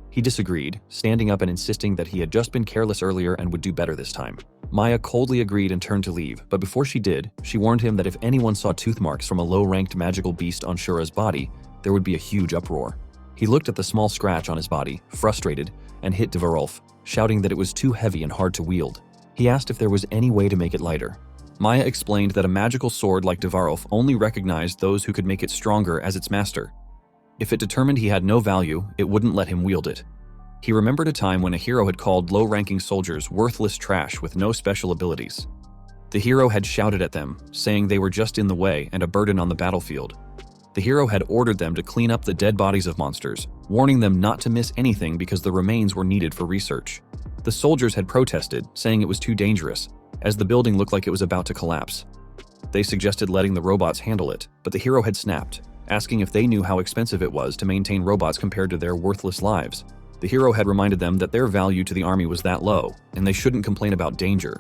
A: He disagreed, standing up and insisting that he had just been careless earlier and would do better this time. Maya coldly agreed and turned to leave, but before she did, she warned him that if anyone saw tooth marks from a low-ranked magical beast on Shura's body, there would be a huge uproar. He looked at the small scratch on his body, frustrated, and hit Devarolf, shouting that it was too heavy and hard to wield. He asked if there was any way to make it lighter. Maya explained that a magical sword like Devarolf only recognized those who could make it stronger as its master. If it determined he had no value, it wouldn't let him wield it. He remembered a time when a hero had called low-ranking soldiers worthless trash with no special abilities. The hero had shouted at them, saying they were just in the way and a burden on the battlefield. The hero had ordered them to clean up the dead bodies of monsters, warning them not to miss anything because the remains were needed for research. The soldiers had protested, saying it was too dangerous, as the building looked like it was about to collapse. They suggested letting the robots handle it, but the hero had snapped, asking if they knew how expensive it was to maintain robots compared to their worthless lives. The hero had reminded them that their value to the army was that low, and they shouldn't complain about danger.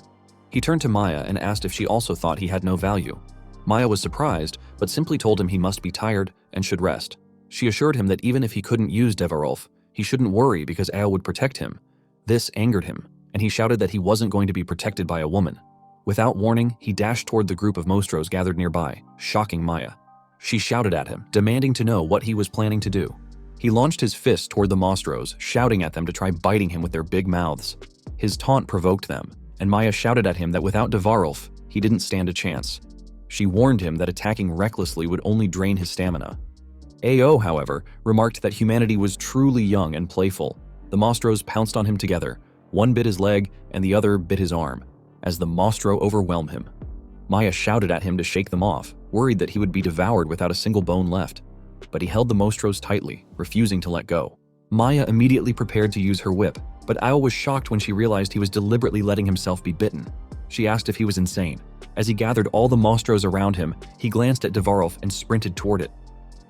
A: He turned to Maya and asked if she also thought he had no value. Maya was surprised, but simply told him he must be tired and should rest. She assured him that even if he couldn't use Devarolf, he shouldn't worry because Ao would protect him. This angered him, and he shouted that he wasn't going to be protected by a woman. Without warning, he dashed toward the group of monstros gathered nearby, shocking Maya. She shouted at him, demanding to know what he was planning to do. He launched his fist toward the monstros, shouting at them to try biting him with their big mouths. His taunt provoked them, and Maya shouted at him that without Devarolf, he didn't stand a chance. She warned him that attacking recklessly would only drain his stamina. Ao, however, remarked that humanity was truly young and playful. The monstros pounced on him together. One bit his leg, and the other bit his arm, as the monstro overwhelmed him. Maya shouted at him to shake them off, worried that he would be devoured without a single bone left. But he held the monstros tightly, refusing to let go. Maya immediately prepared to use her whip, but Ao was shocked when she realized he was deliberately letting himself be bitten. She asked if he was insane. As he gathered all the monstros around him, he glanced at Devarolf and sprinted toward it.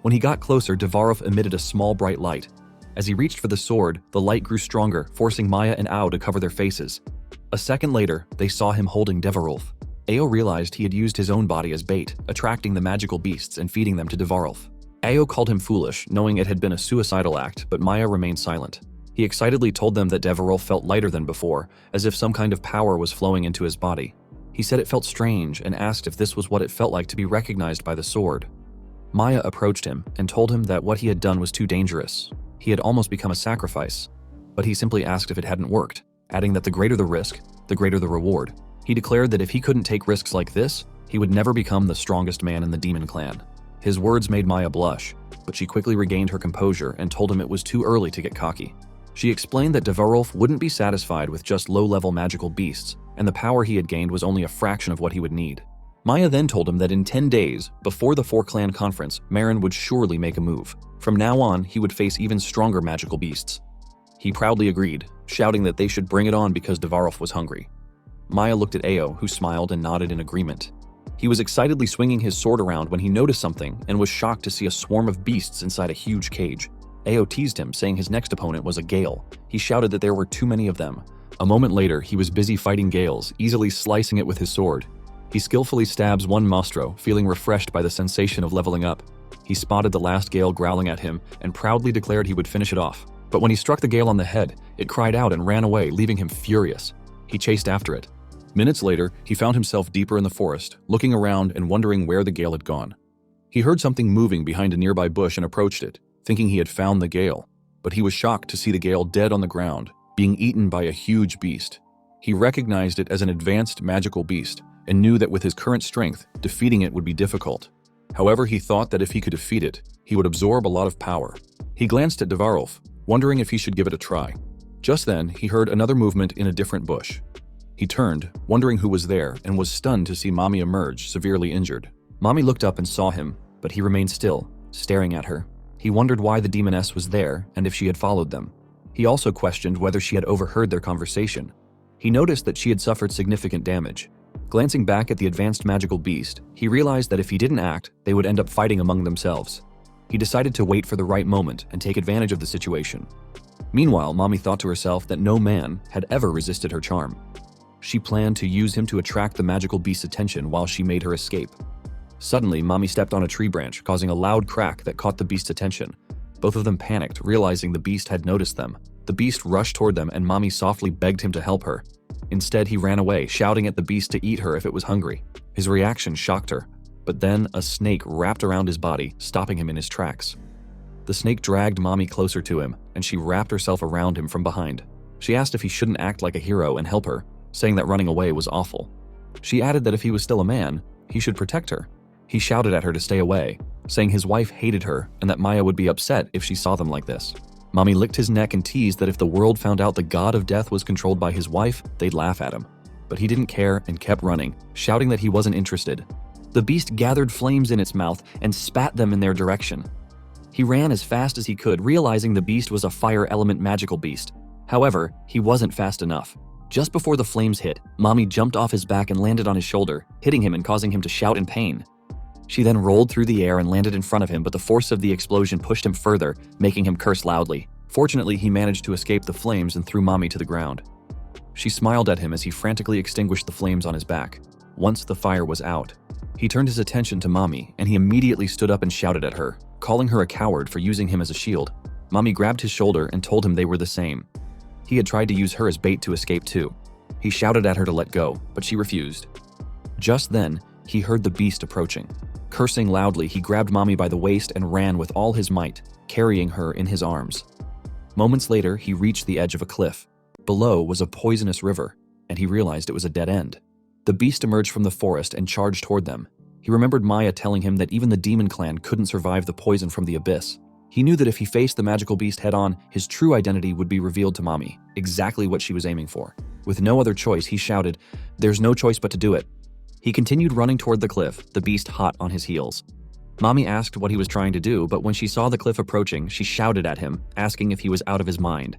A: When he got closer, Devarolf emitted a small bright light. As he reached for the sword, the light grew stronger, forcing Maya and Ao to cover their faces. A second later, they saw him holding Devarolf. Ao realized he had used his own body as bait, attracting the magical beasts and feeding them to Devarolf. Ao called him foolish, knowing it had been a suicidal act, but Maya remained silent. He excitedly told them that Devarolf felt lighter than before, as if some kind of power was flowing into his body. He said it felt strange and asked if this was what it felt like to be recognized by the sword. Maya approached him and told him that what he had done was too dangerous. He had almost become a sacrifice, but he simply asked if it hadn't worked, adding that the greater the risk, the greater the reward. He declared that if he couldn't take risks like this, he would never become the strongest man in the demon clan. His words made Maya blush, but she quickly regained her composure and told him it was too early to get cocky. She explained that Devarolf wouldn't be satisfied with just low-level magical beasts, and the power he had gained was only a fraction of what he would need. Maya then told him that in 10 days, before the four-clan conference, Marin would surely make a move. From now on, he would face even stronger magical beasts. He proudly agreed, shouting that they should bring it on because Devarolf was hungry. Maya looked at Ao, who smiled and nodded in agreement. He was excitedly swinging his sword around when he noticed something and was shocked to see a swarm of beasts inside a huge cage. Ao teased him, saying his next opponent was a Gale. He shouted that there were too many of them. A moment later, he was busy fighting Gales, easily slicing it with his sword. He skillfully stabs one Mostro, feeling refreshed by the sensation of leveling up. He spotted the last Gale growling at him and proudly declared he would finish it off. But when he struck the Gale on the head, it cried out and ran away, leaving him furious. He chased after it. Minutes later, he found himself deeper in the forest, looking around and wondering where the Gale had gone. He heard something moving behind a nearby bush and approached it, thinking he had found the Gale. But he was shocked to see the Gale dead on the ground, being eaten by a huge beast. He recognized it as an advanced magical beast and knew that with his current strength, defeating it would be difficult. However, he thought that if he could defeat it, he would absorb a lot of power. He glanced at Devarolf, wondering if he should give it a try. Just then, he heard another movement in a different bush. He turned, wondering who was there, and was stunned to see Mami emerge, severely injured. Mami looked up and saw him, but he remained still, staring at her. He wondered why the demoness was there and if she had followed them. He also questioned whether she had overheard their conversation. He noticed that she had suffered significant damage. Glancing back at the advanced magical beast, he realized that if he didn't act, they would end up fighting among themselves. He decided to wait for the right moment and take advantage of the situation. Meanwhile, Mami thought to herself that no man had ever resisted her charm. She planned to use him to attract the magical beast's attention while she made her escape. Suddenly, Mami stepped on a tree branch, causing a loud crack that caught the beast's attention. Both of them panicked, realizing the beast had noticed them. The beast rushed toward them and Mami softly begged him to help her. Instead, he ran away, shouting at the beast to eat her if it was hungry. His reaction shocked her, but then a snake wrapped around his body, stopping him in his tracks. The snake dragged Mami closer to him, and she wrapped herself around him from behind. She asked if he shouldn't act like a hero and help her, saying that running away was awful. She added that if he was still a man, he should protect her. He shouted at her to stay away, saying his wife hated her and that Maya would be upset if she saw them like this. Mami licked his neck and teased that if the world found out the god of death was controlled by his wife, they'd laugh at him. But he didn't care and kept running, shouting that he wasn't interested. The beast gathered flames in its mouth and spat them in their direction. He ran as fast as he could, realizing the beast was a fire element magical beast. However, he wasn't fast enough. Just before the flames hit, Mami jumped off his back and landed on his shoulder, hitting him and causing him to shout in pain. She then rolled through the air and landed in front of him, but the force of the explosion pushed him further, making him curse loudly. Fortunately, he managed to escape the flames and threw Mami to the ground. She smiled at him as he frantically extinguished the flames on his back. Once the fire was out, he turned his attention to Mami, and he immediately stood up and shouted at her, calling her a coward for using him as a shield. Mami grabbed his shoulder and told him they were the same. He had tried to use her as bait to escape too. He shouted at her to let go, but she refused. Just then, he heard the beast approaching. Cursing loudly, he grabbed Mami by the waist and ran with all his might, carrying her in his arms. Moments later, he reached the edge of a cliff. Below was a poisonous river, and he realized it was a dead end. The beast emerged from the forest and charged toward them. He remembered Maya telling him that even the demon clan couldn't survive the poison from the abyss. He knew that if he faced the magical beast head-on, his true identity would be revealed to Mami, exactly what she was aiming for. With no other choice, he shouted, "There's no choice but to do it." He continued running toward the cliff, the beast hot on his heels. Mami asked what he was trying to do, but when she saw the cliff approaching, she shouted at him, asking if he was out of his mind.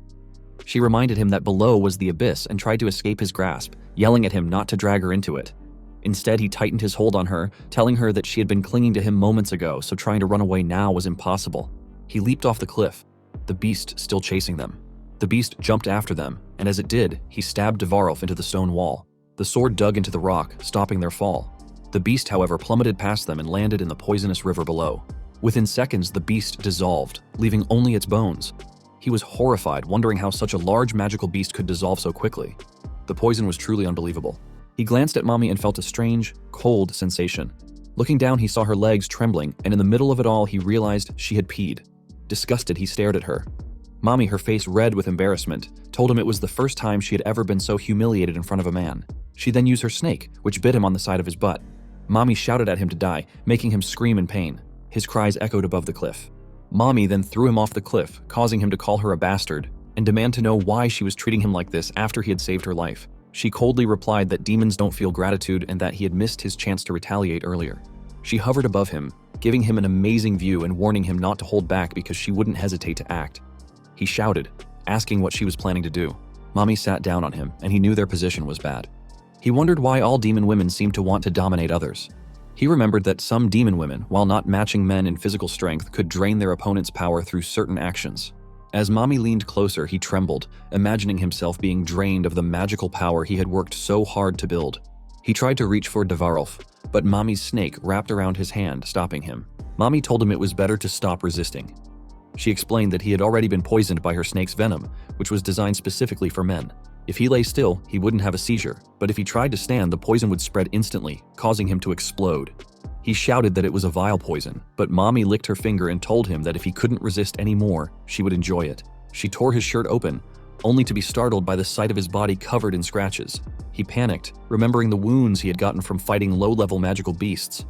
A: She reminded him that below was the abyss and tried to escape his grasp, yelling at him not to drag her into it. Instead, he tightened his hold on her, telling her that she had been clinging to him moments ago, so trying to run away now was impossible. He leaped off the cliff, the beast still chasing them. The beast jumped after them, and as it did, he stabbed Devarolf into the stone wall. The sword dug into the rock, stopping their fall. The beast, however, plummeted past them and landed in the poisonous river below. Within seconds, the beast dissolved, leaving only its bones. He was horrified, wondering how such a large magical beast could dissolve so quickly. The poison was truly unbelievable. He glanced at Mami and felt a strange, cold sensation. Looking down, he saw her legs trembling, and in the middle of it all, he realized she had peed. Disgusted, he stared at her. Mami, her face red with embarrassment, told him it was the first time she had ever been so humiliated in front of a man. She then used her snake, which bit him on the side of his butt. Mami shouted at him to die, making him scream in pain. His cries echoed above the cliff. Mami then threw him off the cliff, causing him to call her a bastard, and demand to know why she was treating him like this after he had saved her life. She coldly replied that demons don't feel gratitude and that he had missed his chance to retaliate earlier. She hovered above him, giving him an amazing view and warning him not to hold back because she wouldn't hesitate to act. He shouted, asking what she was planning to do. Mami sat down on him, and he knew their position was bad. He wondered why all demon women seemed to want to dominate others. He remembered that some demon women, while not matching men in physical strength, could drain their opponent's power through certain actions. As Mommy leaned closer, he trembled, imagining himself being drained of the magical power he had worked so hard to build. He tried to reach for Devarolf, but Mommy's snake wrapped around his hand, stopping him. Mommy told him it was better to stop resisting. She explained that he had already been poisoned by her snake's venom, which was designed specifically for men. If he lay still, he wouldn't have a seizure, but if he tried to stand, the poison would spread instantly, causing him to explode. He shouted that it was a vile poison, but Mommy licked her finger and told him that if he couldn't resist anymore, she would enjoy it. She tore his shirt open, only to be startled by the sight of his body covered in scratches. He panicked, remembering the wounds he had gotten from fighting low-level magical beasts.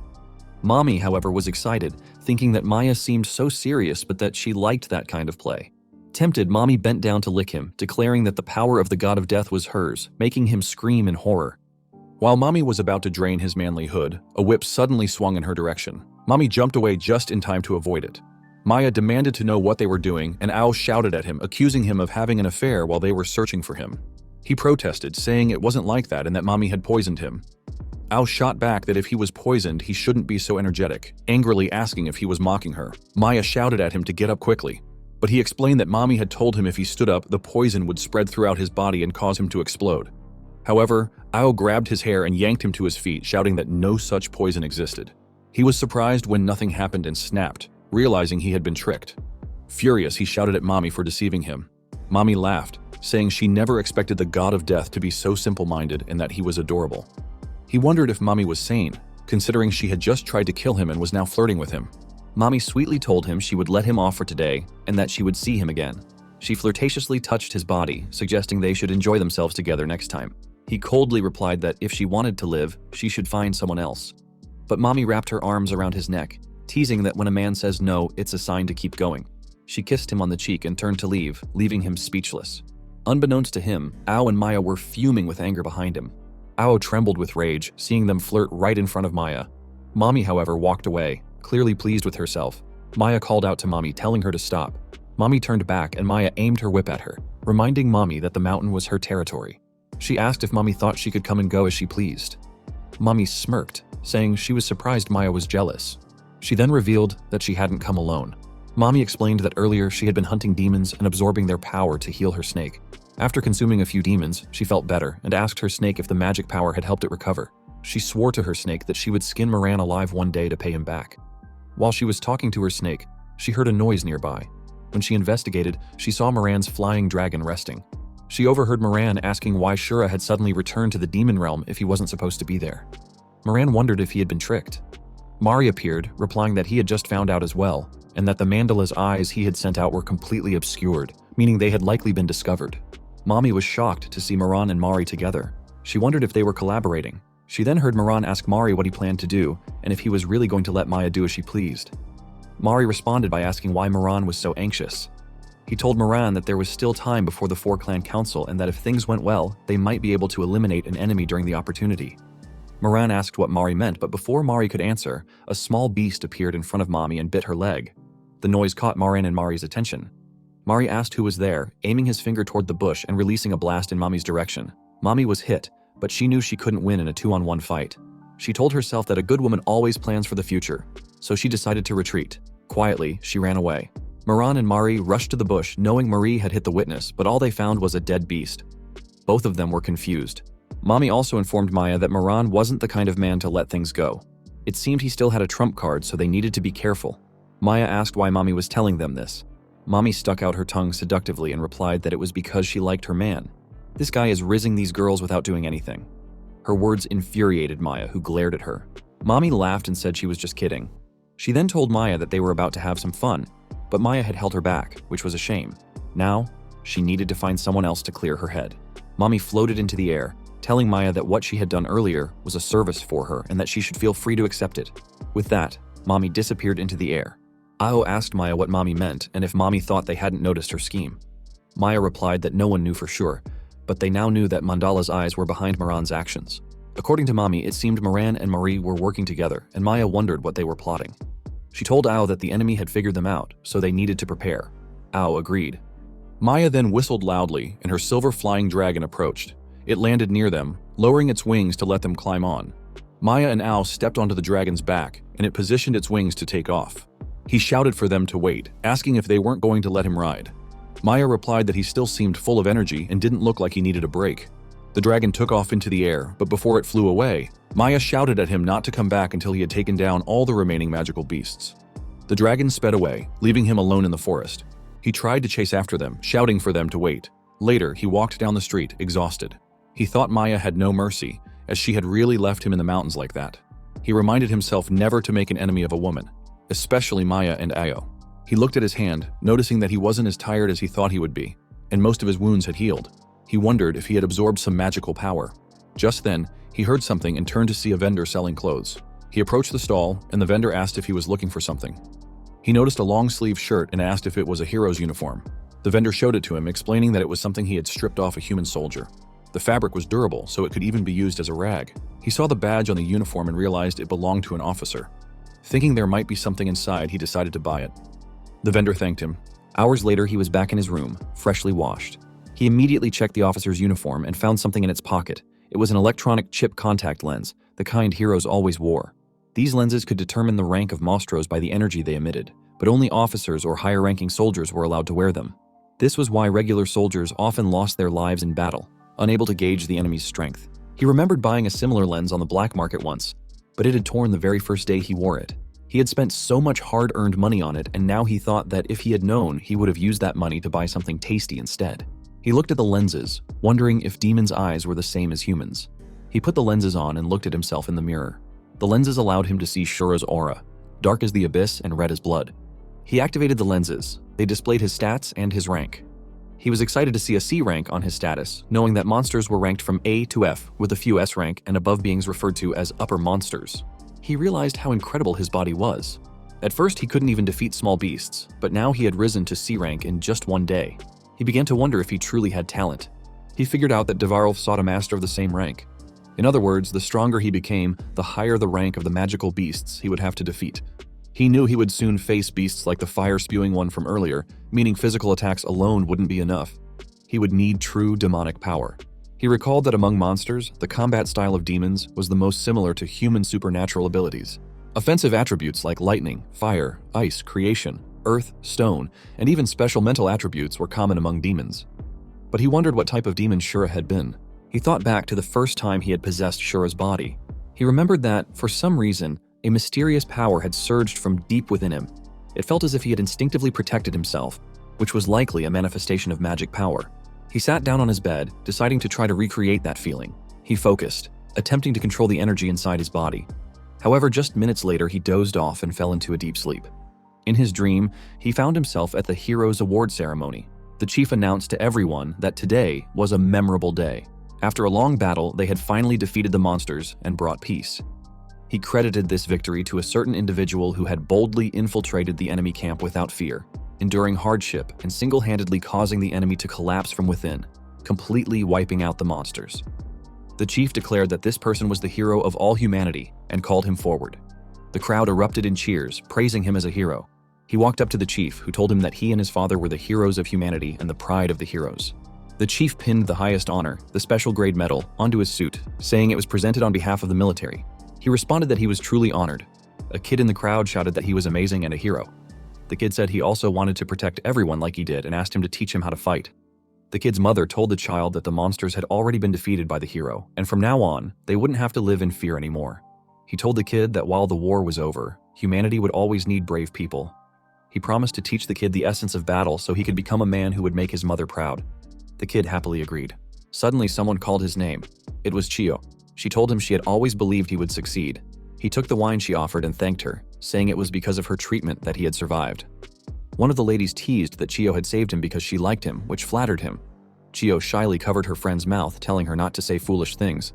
A: Mommy, however, was excited, thinking that Maya seemed so serious but that she liked that kind of play. Tempted, Mommy bent down to lick him, declaring that the power of the god of death was hers, making him scream in horror. While Mommy was about to drain his manly hood, a whip suddenly swung in her direction. Mommy jumped away just in time to avoid it. Maya demanded to know what they were doing, and Ao shouted at him, accusing him of having an affair while they were searching for him. He protested, saying it wasn't like that and that Mommy had poisoned him. Ao shot back that if he was poisoned, he shouldn't be so energetic, angrily asking if he was mocking her. Maya shouted at him to get up quickly, but he explained that Mommy had told him if he stood up, the poison would spread throughout his body and cause him to explode. However, Ao grabbed his hair and yanked him to his feet, shouting that no such poison existed. He was surprised when nothing happened and snapped, realizing he had been tricked. Furious, he shouted at Mommy for deceiving him. Mommy laughed, saying she never expected the god of death to be so simple-minded and that he was adorable. He wondered if Mommy was sane, considering she had just tried to kill him and was now flirting with him. Mommy sweetly told him she would let him off for today and that she would see him again. She flirtatiously touched his body, suggesting they should enjoy themselves together next time. He coldly replied that if she wanted to live, she should find someone else. But Mommy wrapped her arms around his neck, teasing that when a man says no, it's a sign to keep going. She kissed him on the cheek and turned to leave, leaving him speechless. Unbeknownst to him, Ao and Maya were fuming with anger behind him. Ao trembled with rage, seeing them flirt right in front of Maya. Mommy, however, walked away, clearly pleased with herself. Maya called out to Mommy, telling her to stop. Mommy turned back and Maya aimed her whip at her, reminding Mommy that the mountain was her territory. She asked if Mommy thought she could come and go as she pleased. Mommy smirked, saying she was surprised Maya was jealous. She then revealed that she hadn't come alone. Mommy explained that earlier she had been hunting demons and absorbing their power to heal her snake. After consuming a few demons, she felt better and asked her snake if the magic power had helped it recover. She swore to her snake that she would skin Moran alive one day to pay him back. While she was talking to her snake, she heard a noise nearby. When she investigated, she saw Moran's flying dragon resting. She overheard Moran asking why Shura had suddenly returned to the demon realm if he wasn't supposed to be there. Moran wondered if he had been tricked. Mari appeared, replying that he had just found out as well, and that the mandala's eyes he had sent out were completely obscured, meaning they had likely been discovered. Mommy was shocked to see Moran and Mari together. She wondered if they were collaborating. She then heard Moran ask Mari what he planned to do, and if he was really going to let Maya do as she pleased. Mari responded by asking why Moran was so anxious. He told Moran that there was still time before the four-clan council and that if things went well, they might be able to eliminate an enemy during the opportunity. Moran asked what Mari meant, but before Mari could answer, a small beast appeared in front of Mommy and bit her leg. The noise caught Moran and Mari's attention. Mari asked who was there, aiming his finger toward the bush and releasing a blast in Mommy's direction. Mommy was hit, but she knew she couldn't win in a 2-on-1 fight. She told herself that a good woman always plans for the future, so she decided to retreat. Quietly, she ran away. Moran and Mari rushed to the bush, knowing Marie had hit the witness, but all they found was a dead beast. Both of them were confused. Mommy also informed Maya that Moran wasn't the kind of man to let things go. It seemed he still had a trump card, so they needed to be careful. Maya asked why Mommy was telling them this. Mommy stuck out her tongue seductively and replied that it was because she liked her man. This guy is rizzing these girls without doing anything. Her words infuriated Maya, who glared at her. Mommy laughed and said she was just kidding. She then told Maya that they were about to have some fun, but Maya had held her back, which was a shame. Now, she needed to find someone else to clear her head. Mommy floated into the air, telling Maya that what she had done earlier was a service for her and that she should feel free to accept it. With that, Mommy disappeared into the air. Ao asked Maya what Mommy meant and if Mommy thought they hadn't noticed her scheme. Maya replied that no one knew for sure, but they now knew that Mandala's eyes were behind Moran's actions. According to Mommy, it seemed Moran and Marie were working together, and Maya wondered what they were plotting. She told Ao that the enemy had figured them out, so they needed to prepare. Ao agreed. Maya then whistled loudly, and her silver flying dragon approached. It landed near them, lowering its wings to let them climb on. Maya and Ao stepped onto the dragon's back, and it positioned its wings to take off. He shouted for them to wait, asking if they weren't going to let him ride. Maya replied that he still seemed full of energy and didn't look like he needed a break. The dragon took off into the air, but before it flew away, Maya shouted at him not to come back until he had taken down all the remaining magical beasts. The dragon sped away, leaving him alone in the forest. He tried to chase after them, shouting for them to wait. Later, he walked down the street, exhausted. He thought Maya had no mercy, as she had really left him in the mountains like that. He reminded himself never to make an enemy of a woman, especially Maya and Ao. He looked at his hand, noticing that he wasn't as tired as he thought he would be, and most of his wounds had healed. He wondered if he had absorbed some magical power. Just then, he heard something and turned to see a vendor selling clothes. He approached the stall, and the vendor asked if he was looking for something. He noticed a long-sleeve shirt and asked if it was a hero's uniform. The vendor showed it to him, explaining that it was something he had stripped off a human soldier. The fabric was durable, so it could even be used as a rag. He saw the badge on the uniform and realized it belonged to an officer. Thinking there might be something inside, he decided to buy it. The vendor thanked him. Hours later, he was back in his room, freshly washed. He immediately checked the officer's uniform and found something in its pocket. It was an electronic chip contact lens, the kind heroes always wore. These lenses could determine the rank of monstros by the energy they emitted, but only officers or higher-ranking soldiers were allowed to wear them. This was why regular soldiers often lost their lives in battle, unable to gauge the enemy's strength. He remembered buying a similar lens on the black market once, but it had torn the very first day he wore it. He had spent so much hard-earned money on it, and now he thought that if he had known, he would have used that money to buy something tasty instead. He looked at the lenses, wondering if demons' eyes were the same as humans. He put the lenses on and looked at himself in the mirror. The lenses allowed him to see Shura's aura, dark as the abyss and red as blood. He activated the lenses. They displayed his stats and his rank. He was excited to see a C rank on his status, knowing that monsters were ranked from A to F, with a few S rank and above beings referred to as upper monsters. He realized how incredible his body was. At first, he couldn't even defeat small beasts, but now he had risen to C rank in just one day. He began to wonder if he truly had talent. He figured out that Devarov sought a master of the same rank. In other words, the stronger he became, the higher the rank of the magical beasts he would have to defeat. He knew he would soon face beasts like the fire-spewing one from earlier, meaning physical attacks alone wouldn't be enough. He would need true demonic power. He recalled that among monsters, the combat style of demons was the most similar to human supernatural abilities. Offensive attributes like lightning, fire, ice, creation, earth, stone, and even special mental attributes were common among demons. But he wondered what type of demon Shura had been. He thought back to the first time he had possessed Shura's body. He remembered that, for some reason, a mysterious power had surged from deep within him. It felt as if he had instinctively protected himself, which was likely a manifestation of magic power. He sat down on his bed, deciding to try to recreate that feeling. He focused, attempting to control the energy inside his body. However, just minutes later, he dozed off and fell into a deep sleep. In his dream, he found himself at the Heroes Award ceremony. The chief announced to everyone that today was a memorable day. After a long battle, they had finally defeated the monsters and brought peace. He credited this victory to a certain individual who had boldly infiltrated the enemy camp without fear, enduring hardship and single-handedly causing the enemy to collapse from within, completely wiping out the monsters. The chief declared that this person was the hero of all humanity and called him forward. The crowd erupted in cheers, praising him as a hero. He walked up to the chief, who told him that he and his father were the heroes of humanity and the pride of the heroes. The chief pinned the highest honor, the special grade medal, onto his suit, saying it was presented on behalf of the military. He responded that he was truly honored. A kid in the crowd shouted that he was amazing and a hero. The kid said he also wanted to protect everyone like he did and asked him to teach him how to fight. The kid's mother told the child that the monsters had already been defeated by the hero, and from now on, they wouldn't have to live in fear anymore. He told the kid that while the war was over, humanity would always need brave people. He promised to teach the kid the essence of battle so he could become a man who would make his mother proud. The kid happily agreed. Suddenly, someone called his name. It was Chiyo. She told him she had always believed he would succeed. He took the wine she offered and thanked her, saying it was because of her treatment that he had survived. One of the ladies teased that Chiyo had saved him because she liked him, which flattered him. Chiyo shyly covered her friend's mouth, telling her not to say foolish things.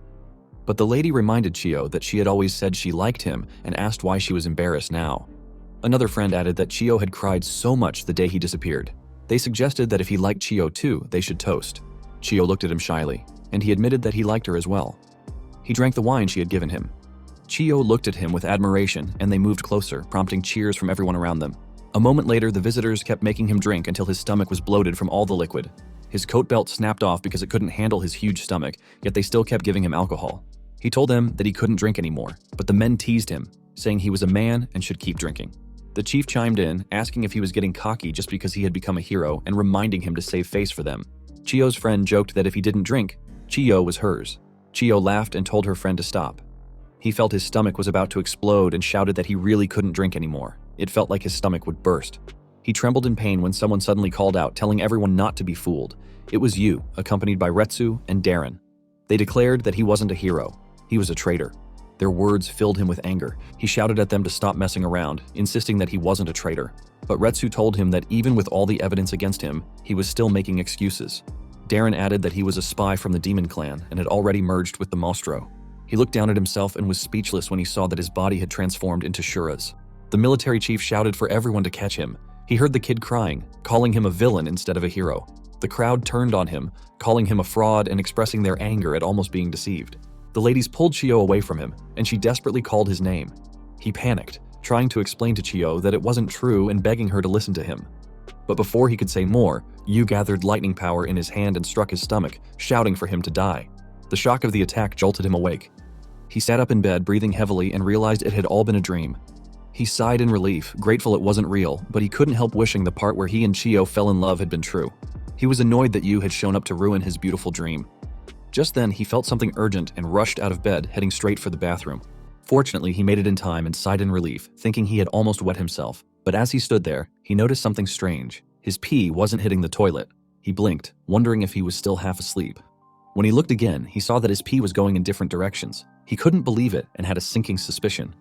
A: But the lady reminded Chiyo that she had always said she liked him and asked why she was embarrassed now. Another friend added that Chiyo had cried so much the day he disappeared. They suggested that if he liked Chiyo too, they should toast. Chiyo looked at him shyly, and he admitted that he liked her as well. He drank the wine she had given him. Chiyo looked at him with admiration, and they moved closer, prompting cheers from everyone around them. A moment later, the visitors kept making him drink until his stomach was bloated from all the liquid. His coat belt snapped off because it couldn't handle his huge stomach, yet they still kept giving him alcohol. He told them that he couldn't drink anymore, but the men teased him, saying he was a man and should keep drinking. The chief chimed in, asking if he was getting cocky just because he had become a hero and reminding him to save face for them. Chio's friend joked that if he didn't drink, Chio was hers. Chio laughed and told her friend to stop. He felt his stomach was about to explode and shouted that he really couldn't drink anymore. It felt like his stomach would burst. He trembled in pain when someone suddenly called out, telling everyone not to be fooled. It was Yu, accompanied by Retsu and Darren. They declared that he wasn't a hero. He was a traitor. Their words filled him with anger. He shouted at them to stop messing around, insisting that he wasn't a traitor. But Retsu told him that even with all the evidence against him, he was still making excuses. Darren added that he was a spy from the Demon Clan and had already merged with the Monstro. He looked down at himself and was speechless when he saw that his body had transformed into Shura's. The military chief shouted for everyone to catch him. He heard the kid crying, calling him a villain instead of a hero. The crowd turned on him, calling him a fraud and expressing their anger at almost being deceived. The ladies pulled Chio away from him, and she desperately called his name. He panicked, trying to explain to Chio that it wasn't true and begging her to listen to him. But before he could say more, Yu gathered lightning power in his hand and struck his stomach, shouting for him to die. The shock of the attack jolted him awake. He sat up in bed, breathing heavily, and realized it had all been a dream. He sighed in relief, grateful it wasn't real, but he couldn't help wishing the part where he and Chio fell in love had been true. He was annoyed that Yu had shown up to ruin his beautiful dream. Just then, he felt something urgent and rushed out of bed, heading straight for the bathroom. Fortunately, he made it in time and sighed in relief, thinking he had almost wet himself. But as he stood there, he noticed something strange. His pee wasn't hitting the toilet. He blinked, wondering if he was still half asleep. When he looked again, he saw that his pee was going in different directions. He couldn't believe it and had a sinking suspicion.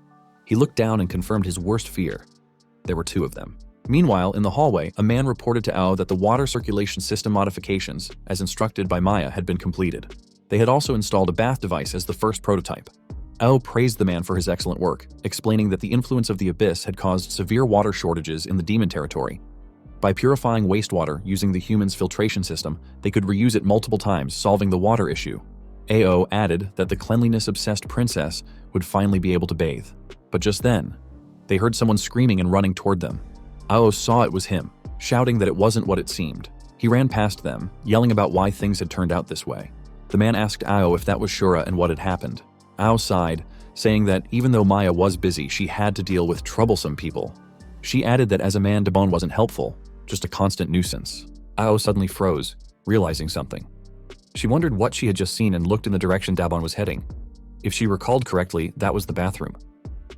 A: He looked down and confirmed his worst fear. There were two of them. Meanwhile, in the hallway, a man reported to Ao that the water circulation system modifications, as instructed by Maya, had been completed. They had also installed a bath device as the first prototype. Ao praised the man for his excellent work, explaining that the influence of the abyss had caused severe water shortages in the demon territory. By purifying wastewater using the humans' filtration system, they could reuse it multiple times, solving the water issue. Ao added that the cleanliness-obsessed princess would finally be able to bathe. But just then, they heard someone screaming and running toward them. Ao saw it was him, shouting that it wasn't what it seemed. He ran past them, yelling about why things had turned out this way. The man asked Ao if that was Shura and what had happened. Ao sighed, saying that even though Maya was busy, she had to deal with troublesome people. She added that as a man, Dabon wasn't helpful, just a constant nuisance. Ao suddenly froze, realizing something. She wondered what she had just seen and looked in the direction Dabon was heading. If she recalled correctly, that was the bathroom.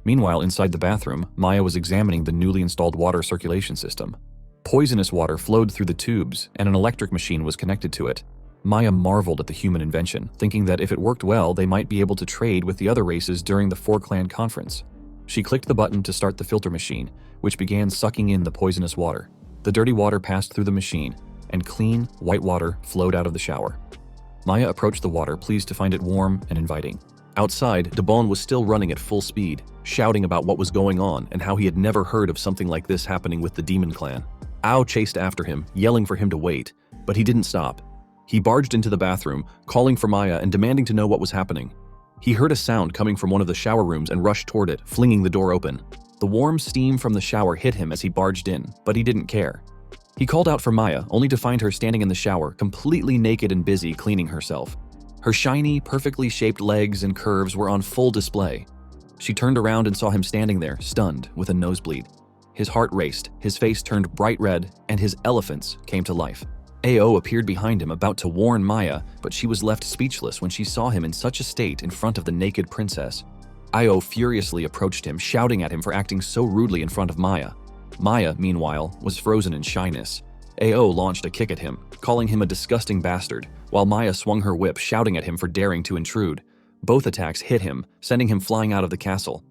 A: Meanwhile, inside the bathroom, Maya was examining the newly installed water circulation system. Poisonous water flowed through the tubes, and an electric machine was connected to it. Maya marveled at the human invention, thinking that if it worked well, they might be able to trade with the other races during the four-clan conference. She clicked the button to start the filter machine, which began sucking in the poisonous water. The dirty water passed through the machine, and clean, white water flowed out of the shower. Maya approached the water, pleased to find it warm and inviting. Outside, Dabon was still running at full speed, shouting about what was going on and how he had never heard of something like this happening with the Demon Clan. Ao chased after him, yelling for him to wait, but he didn't stop. He barged into the bathroom, calling for Maya and demanding to know what was happening. He heard a sound coming from one of the shower rooms and rushed toward it, flinging the door open. The warm steam from the shower hit him as he barged in, but he didn't care. He called out for Maya, only to find her standing in the shower, completely naked and busy cleaning herself. Her shiny, perfectly shaped legs and curves were on full display. She turned around and saw him standing there, stunned, with a nosebleed. His heart raced, his face turned bright red, and his elephants came to life. Ao appeared behind him, about to warn Maya, but she was left speechless when she saw him in such a state in front of the naked princess. Ao furiously approached him, shouting at him for acting so rudely in front of Maya. Maya, meanwhile, was frozen in shyness. Ao launched a kick at him, calling him a disgusting bastard, while Maya swung her whip, shouting at him for daring to intrude. Both attacks hit him, sending him flying out of the castle.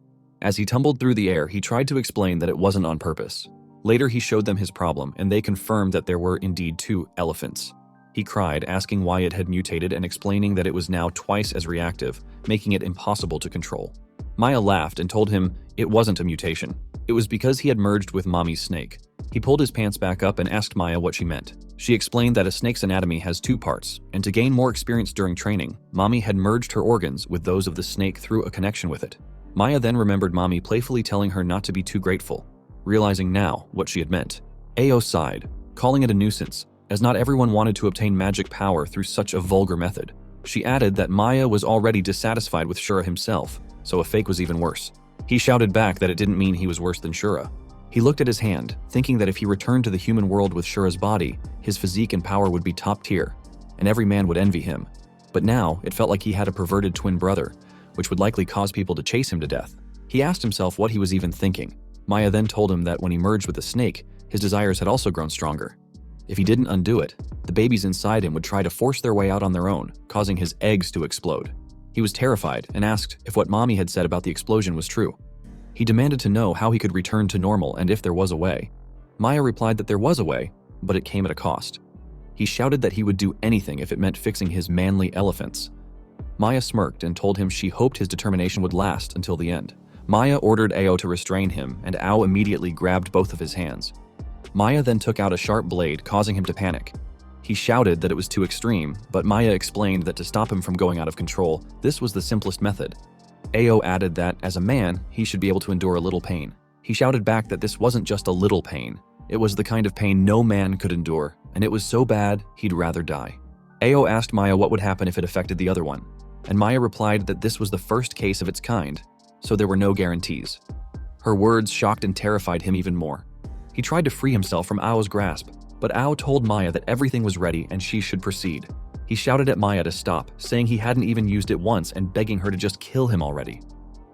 A: As he tumbled through the air, he tried to explain that it wasn't on purpose. Later, he showed them his problem, and they confirmed that there were indeed 2 elephants. He cried, asking why it had mutated and explaining that it was now twice as reactive, making it impossible to control. Maya laughed and told him it wasn't a mutation. It was because he had merged with Mommy's snake. He pulled his pants back up and asked Maya what she meant. She explained that a snake's anatomy has 2 parts, and to gain more experience during training, Mommy had merged her organs with those of the snake through a connection with it. Maya then remembered Mommy playfully telling her not to be too grateful, realizing now what she had meant. Ao sighed, calling it a nuisance, as not everyone wanted to obtain magic power through such a vulgar method. She added that Maya was already dissatisfied with Shura himself, so a fake was even worse. He shouted back that it didn't mean he was worse than Shura. He looked at his hand, thinking that if he returned to the human world with Shura's body, his physique and power would be top tier, and every man would envy him. But now, it felt like he had a perverted twin brother, which would likely cause people to chase him to death. He asked himself what he was even thinking. Maya then told him that when he merged with the snake, his desires had also grown stronger. If he didn't undo it, the babies inside him would try to force their way out on their own, causing his eggs to explode. He was terrified and asked if what Mommy had said about the explosion was true. He demanded to know how he could return to normal and if there was a way. Maya replied that there was a way, but it came at a cost. He shouted that he would do anything if it meant fixing his manly elephants. Maya smirked and told him she hoped his determination would last until the end. Maya ordered Ao to restrain him, and Ao immediately grabbed both of his hands. Maya then took out a sharp blade, causing him to panic. He shouted that it was too extreme, but Maya explained that to stop him from going out of control, this was the simplest method. Ao added that, as a man, he should be able to endure a little pain. He shouted back that this wasn't just a little pain. It was the kind of pain no man could endure, and it was so bad, he'd rather die. Ao asked Maya what would happen if it affected the other one, and Maya replied that this was the first case of its kind, so there were no guarantees. Her words shocked and terrified him even more. He tried to free himself from Ao's grasp, but Ao told Maya that everything was ready and she should proceed. He shouted at Maya to stop, saying he hadn't even used it once and begging her to just kill him already.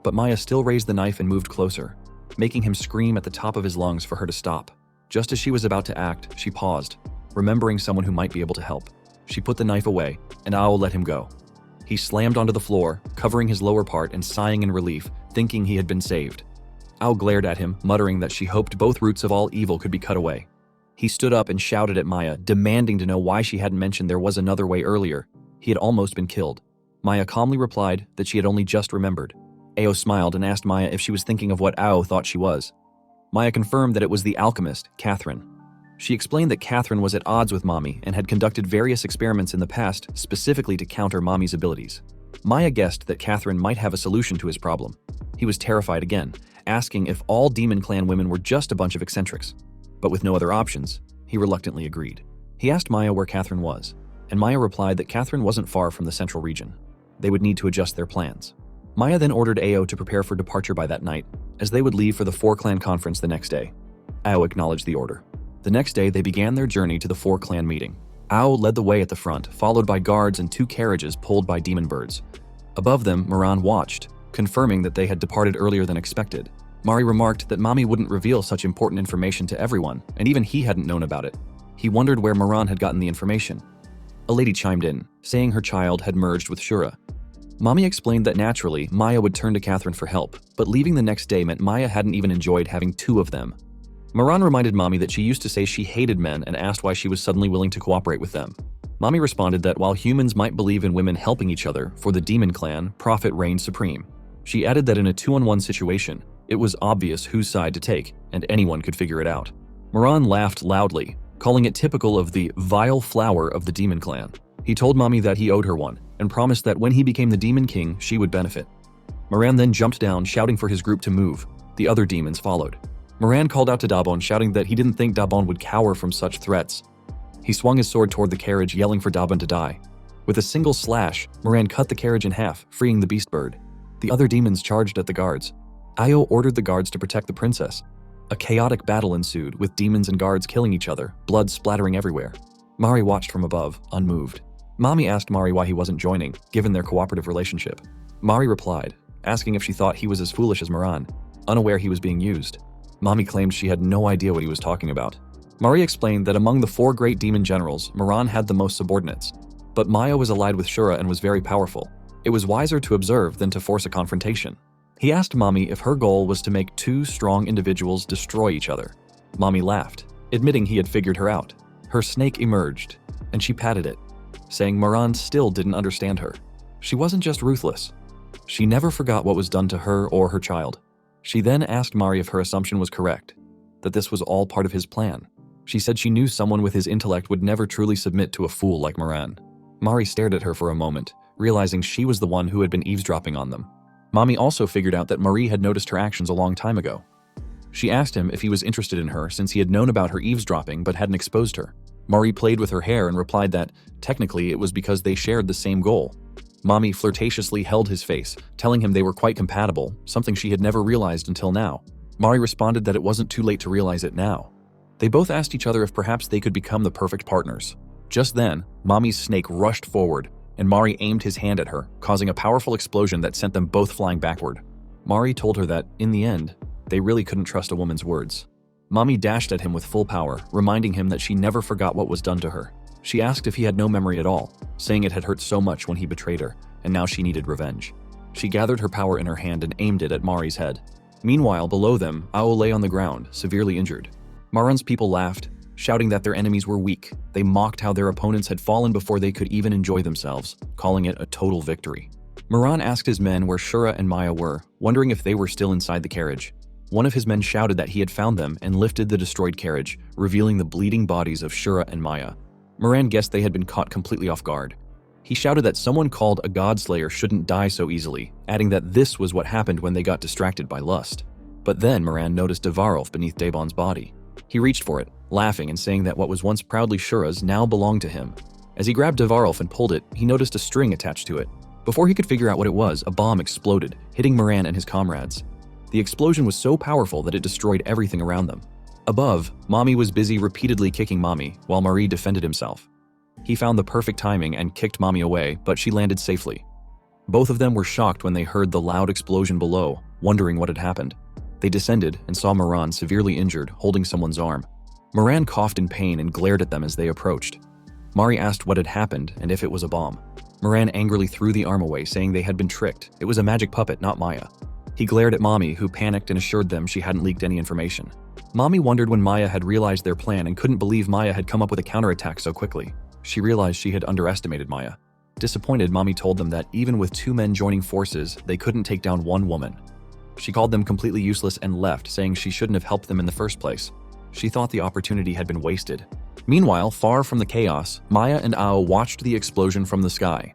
A: But Maya still raised the knife and moved closer, making him scream at the top of his lungs for her to stop. Just as she was about to act, she paused, remembering someone who might be able to help. She put the knife away, and Ao let him go. He slammed onto the floor, covering his lower part and sighing in relief, thinking he had been saved. Ao glared at him, muttering that she hoped both roots of all evil could be cut away. He stood up and shouted at Maya, demanding to know why she hadn't mentioned there was another way earlier. He had almost been killed. Maya calmly replied that she had only just remembered. Ao smiled and asked Maya if she was thinking of what Ao thought she was. Maya confirmed that it was the alchemist, Catherine. She explained that Catherine was at odds with Mommy and had conducted various experiments in the past specifically to counter Mommy's abilities. Maya guessed that Catherine might have a solution to his problem. He was terrified again, asking if all Demon Clan women were just a bunch of eccentrics. But with no other options, he reluctantly agreed. He asked Maya where Catherine was, and Maya replied that Catherine wasn't far from the central region. They would need to adjust their plans. Maya then ordered Ao to prepare for departure by that night, as they would leave for the Four Clan conference the next day. Ao acknowledged the order. The next day, they began their journey to the Four Clan meeting. Ao led the way at the front, followed by guards and 2 carriages pulled by demon birds. Above them, Moran watched, confirming that they had departed earlier than expected. Mari remarked that Mommy wouldn't reveal such important information to everyone, and even he hadn't known about it. He wondered where Moran had gotten the information. A lady chimed in, saying her child had merged with Shura. Mommy explained that naturally, Maya would turn to Catherine for help, but leaving the next day meant Maya hadn't even enjoyed having 2 of them. Moran reminded Mommy that she used to say she hated men and asked why she was suddenly willing to cooperate with them. Mommy responded that while humans might believe in women helping each other, for the Demon Clan, profit reigned supreme. She added that in a 2-on-1 situation, it was obvious whose side to take, and anyone could figure it out. Moran laughed loudly, calling it typical of the vile flower of the Demon Clan. He told Mommy that he owed her one, and promised that when he became the Demon King, she would benefit. Moran then jumped down, shouting for his group to move. The other demons followed. Moran called out to Dabon, shouting that he didn't think Dabon would cower from such threats. He swung his sword toward the carriage, yelling for Dabon to die. With a single slash, Moran cut the carriage in half, freeing the beast bird. The other demons charged at the guards. Ao ordered the guards to protect the princess. A chaotic battle ensued, with demons and guards killing each other, blood splattering everywhere. Mari watched from above, unmoved. Mommy asked Mari why he wasn't joining, given their cooperative relationship. Mari replied, asking if she thought he was as foolish as Moran, unaware he was being used. Mommy claimed she had no idea what he was talking about. Mari explained that among the 4 great demon generals, Moran had the most subordinates. But Maya was allied with Shura and was very powerful. It was wiser to observe than to force a confrontation. He asked Mommy if her goal was to make 2 strong individuals destroy each other. Mommy laughed, admitting he had figured her out. Her snake emerged, and she patted it, saying Moran still didn't understand her. She wasn't just ruthless. She never forgot what was done to her or her child. She then asked Mari if her assumption was correct, that this was all part of his plan. She said she knew someone with his intellect would never truly submit to a fool like Moran. Mari stared at her for a moment, realizing she was the one who had been eavesdropping on them. Mommy also figured out that Marie had noticed her actions a long time ago. She asked him if he was interested in her since he had known about her eavesdropping but hadn't exposed her. Mari played with her hair and replied that, technically, it was because they shared the same goal. Mami flirtatiously held his face, telling him they were quite compatible, something she had never realized until now. Mari responded that it wasn't too late to realize it now. They both asked each other if perhaps they could become the perfect partners. Just then, Mami's snake rushed forward, and Mari aimed his hand at her, causing a powerful explosion that sent them both flying backward. Mari told her that, in the end, they really couldn't trust a woman's words. Mami dashed at him with full power, reminding him that she never forgot what was done to her. She asked if he had no memory at all, saying it had hurt so much when he betrayed her, and now she needed revenge. She gathered her power in her hand and aimed it at Mari's head. Meanwhile, below them, Ao lay on the ground, severely injured. Maran's people laughed, shouting that their enemies were weak. They mocked how their opponents had fallen before they could even enjoy themselves, calling it a total victory. Maran asked his men where Shura and Maya were, wondering if they were still inside the carriage. One of his men shouted that he had found them and lifted the destroyed carriage, revealing the bleeding bodies of Shura and Maya. Maran guessed they had been caught completely off guard. He shouted that someone called a godslayer shouldn't die so easily, adding that this was what happened when they got distracted by lust. But then Maran noticed Devarolf beneath Dabon's body. He reached for it, laughing and saying that what was once proudly Shura's now belonged to him. As he grabbed Devarolf and pulled it, he noticed a string attached to it. Before he could figure out what it was, a bomb exploded, hitting Maran and his comrades. The explosion was so powerful that it destroyed everything around them. Above, Mami was busy repeatedly kicking Mami, while Mari defended himself. He found the perfect timing and kicked Mami away, but she landed safely. Both of them were shocked when they heard the loud explosion below, wondering what had happened. They descended and saw Maran severely injured, holding someone's arm. Maran coughed in pain and glared at them as they approached. Mari asked what had happened and if it was a bomb. Maran angrily threw the arm away, saying they had been tricked. It was a magic puppet, not Maya. He glared at Mami, who panicked and assured them she hadn't leaked any information. Mami wondered when Maya had realized their plan and couldn't believe Maya had come up with a counterattack so quickly. She realized she had underestimated Maya. Disappointed, Mami told them that even with two men joining forces, they couldn't take down one woman. She called them completely useless and left, saying she shouldn't have helped them in the first place. She thought the opportunity had been wasted. Meanwhile, far from the chaos, Maya and Ao watched the explosion from the sky.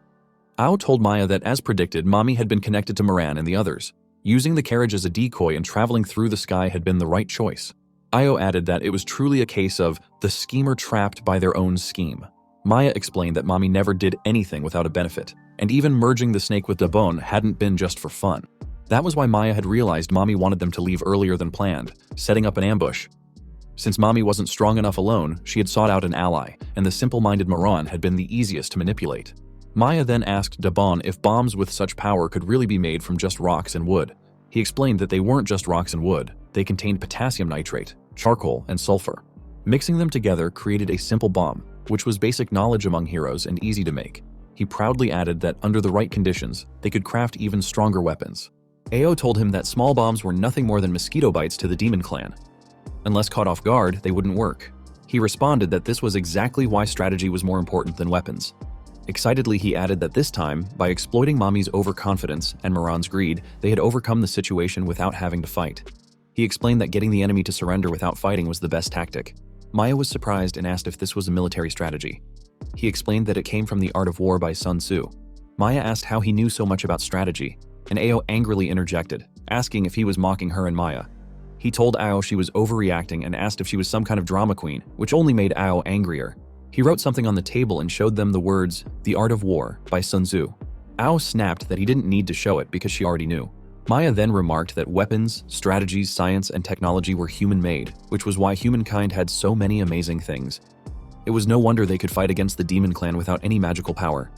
A: Ao told Maya that, as predicted, Mami had been connected to Maran and the others. Using the carriage as a decoy and traveling through the sky had been the right choice. Ao added that it was truly a case of the schemer trapped by their own scheme. Maya explained that Mami never did anything without a benefit, and even merging the snake with Dabon hadn't been just for fun. That was why Maya had realized Mami wanted them to leave earlier than planned, setting up an ambush. Since Mami wasn't strong enough alone, she had sought out an ally, and the simple-minded Maran had been the easiest to manipulate. Maya then asked Dabon if bombs with such power could really be made from just rocks and wood. He explained that they weren't just rocks and wood, they contained potassium nitrate, charcoal, and sulfur. Mixing them together created a simple bomb, which was basic knowledge among heroes and easy to make. He proudly added that under the right conditions, they could craft even stronger weapons. Ao told him that small bombs were nothing more than mosquito bites to the demon clan. Unless caught off guard, they wouldn't work. He responded that this was exactly why strategy was more important than weapons. Excitedly, he added that this time, by exploiting Mami's overconfidence and Maran's greed, they had overcome the situation without having to fight. He explained that getting the enemy to surrender without fighting was the best tactic. Maya was surprised and asked if this was a military strategy. He explained that it came from The Art of War by Sun Tzu. Maya asked how he knew so much about strategy, and Ao angrily interjected, asking if he was mocking her and Maya. He told Ao she was overreacting and asked if she was some kind of drama queen, which only made Ao angrier. He wrote something on the table and showed them the words, The Art of War by Sun Tzu. Ao snapped that he didn't need to show it because she already knew. Maya then remarked that weapons, strategies, science, and technology were human-made, which was why humankind had so many amazing things. It was no wonder they could fight against the demon clan without any magical power.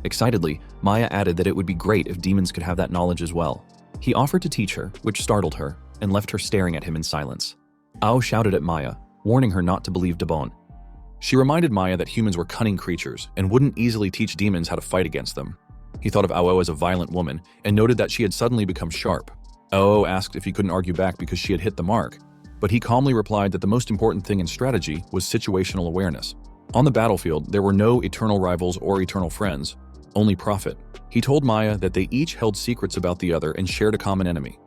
A: Excitedly, Maya added that it would be great if demons could have that knowledge as well. He offered to teach her, which startled her, and left her staring at him in silence. Ao shouted at Maya, warning her not to believe Dabon. She reminded Maya that humans were cunning creatures and wouldn't easily teach demons how to fight against them. He thought of Ao as a violent woman and noted that she had suddenly become sharp. Ao asked if he couldn't argue back because she had hit the mark, but he calmly replied that the most important thing in strategy was situational awareness. On the battlefield, there were no eternal rivals or eternal friends, only profit. He told Maya that they each held secrets about the other and shared a common enemy.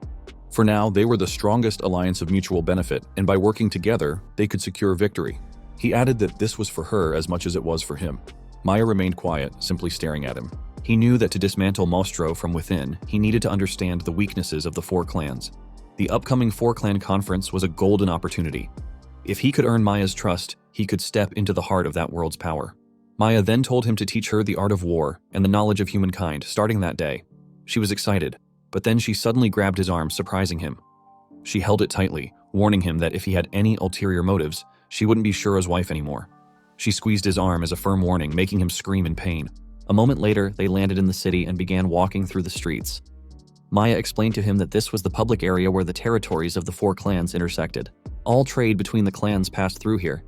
A: For now, they were the strongest alliance of mutual benefit, and by working together, they could secure victory. He added that this was for her as much as it was for him. Maya remained quiet, simply staring at him. He knew that to dismantle Mostro from within, he needed to understand the weaknesses of the four clans. The upcoming four-clan conference was a golden opportunity. If he could earn Maya's trust, he could step into the heart of that world's power. Maya then told him to teach her the art of war and the knowledge of humankind starting that day. She was excited, but then she suddenly grabbed his arm, surprising him. She held it tightly, warning him that if he had any ulterior motives, she wouldn't be Shura's wife anymore. She squeezed his arm as a firm warning, making him scream in pain. A moment later, they landed in the city and began walking through the streets. Maya explained to him that this was the public area where the territories of the 4 clans intersected. All trade between the clans passed through here,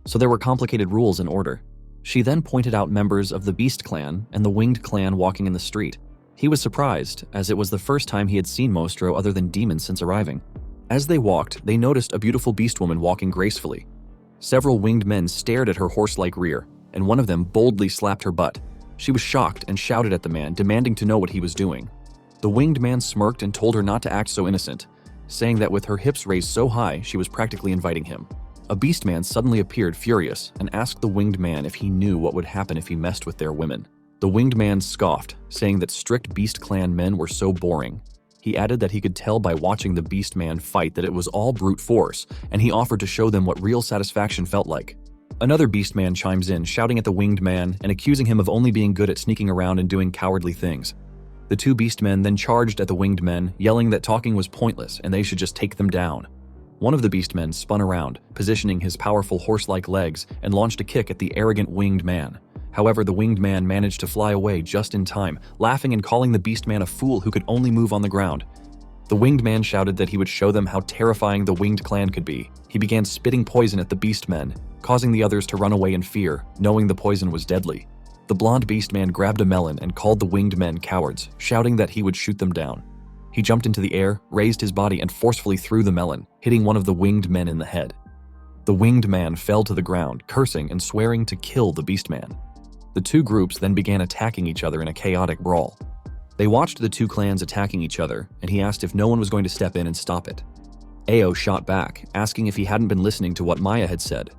A: so there were complicated rules and order. She then pointed out members of the Beast clan and the Winged clan walking in the street. He was surprised, as it was the first time he had seen Mostro other than demons since arriving. As they walked, they noticed a beautiful beast woman walking gracefully. Several winged men stared at her horse-like rear, and one of them boldly slapped her butt. She was shocked and shouted at the man, demanding to know what he was doing. The winged man smirked and told her not to act so innocent, saying that with her hips raised so high, she was practically inviting him. A beast man suddenly appeared, furious, and asked the winged man if he knew what would happen if he messed with their women. The winged man scoffed, saying that strict Beast clan men were so boring. He added that he could tell by watching the Beast man fight that it was all brute force, and he offered to show them what real satisfaction felt like. Another Beast man chimes in, shouting at the winged man and accusing him of only being good at sneaking around and doing cowardly things. The 2 beast men then charged at the winged men, yelling that talking was pointless and they should just take them down. One of the beast men spun around, positioning his powerful horse-like legs, and launched a kick at the arrogant winged man. However, the winged man managed to fly away just in time, laughing and calling the beast man a fool who could only move on the ground. The winged man shouted that he would show them how terrifying the winged clan could be. He began spitting poison at the beast men, causing the others to run away in fear, knowing the poison was deadly. The blonde beast man grabbed a melon and called the winged men cowards, shouting that he would shoot them down. He jumped into the air, raised his body, and forcefully threw the melon, hitting one of the winged men in the head. The winged man fell to the ground, cursing and swearing to kill the beast man. The 2 groups then began attacking each other in a chaotic brawl. They watched the 2 clans attacking each other, and he asked if no one was going to step in and stop it. Ao shot back, asking if he hadn't been listening to what Maya had said.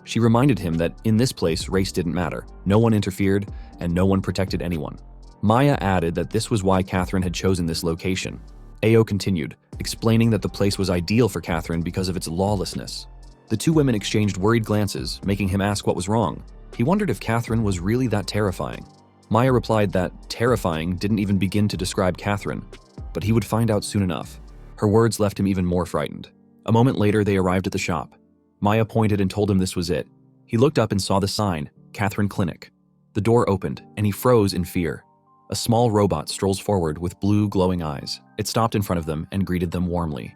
A: She reminded him that in this place, race didn't matter, no one interfered, and no one protected anyone. Maya added that this was why Catherine had chosen this location. Ao continued, explaining that the place was ideal for Catherine because of its lawlessness. The 2 women exchanged worried glances, making him ask what was wrong. He wondered if Catherine was really that terrifying. Maya replied that terrifying didn't even begin to describe Catherine, but he would find out soon enough. Her words left him even more frightened. A moment later, they arrived at the shop. Maya pointed and told him this was it. He looked up and saw the sign, Catherine Clinic. The door opened, and he froze in fear. A small robot strolls forward with blue, glowing eyes. It stopped in front of them and greeted them warmly.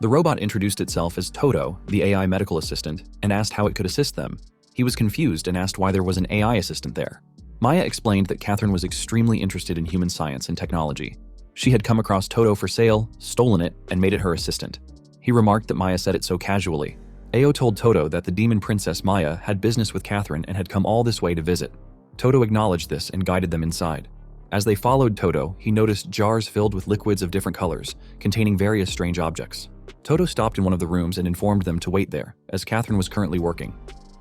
A: The robot introduced itself as Toto, the AI medical assistant, and asked how it could assist them. He was confused and asked why there was an AI assistant there. Maya explained that Catherine was extremely interested in human science and technology. She had come across Toto for sale, stolen it, and made it her assistant. He remarked that Maya said it so casually. Ao told Toto that the demon princess Maya had business with Catherine and had come all this way to visit. Toto acknowledged this and guided them inside. As they followed Toto, he noticed jars filled with liquids of different colors, containing various strange objects. Toto stopped in one of the rooms and informed them to wait there, as Catherine was currently working.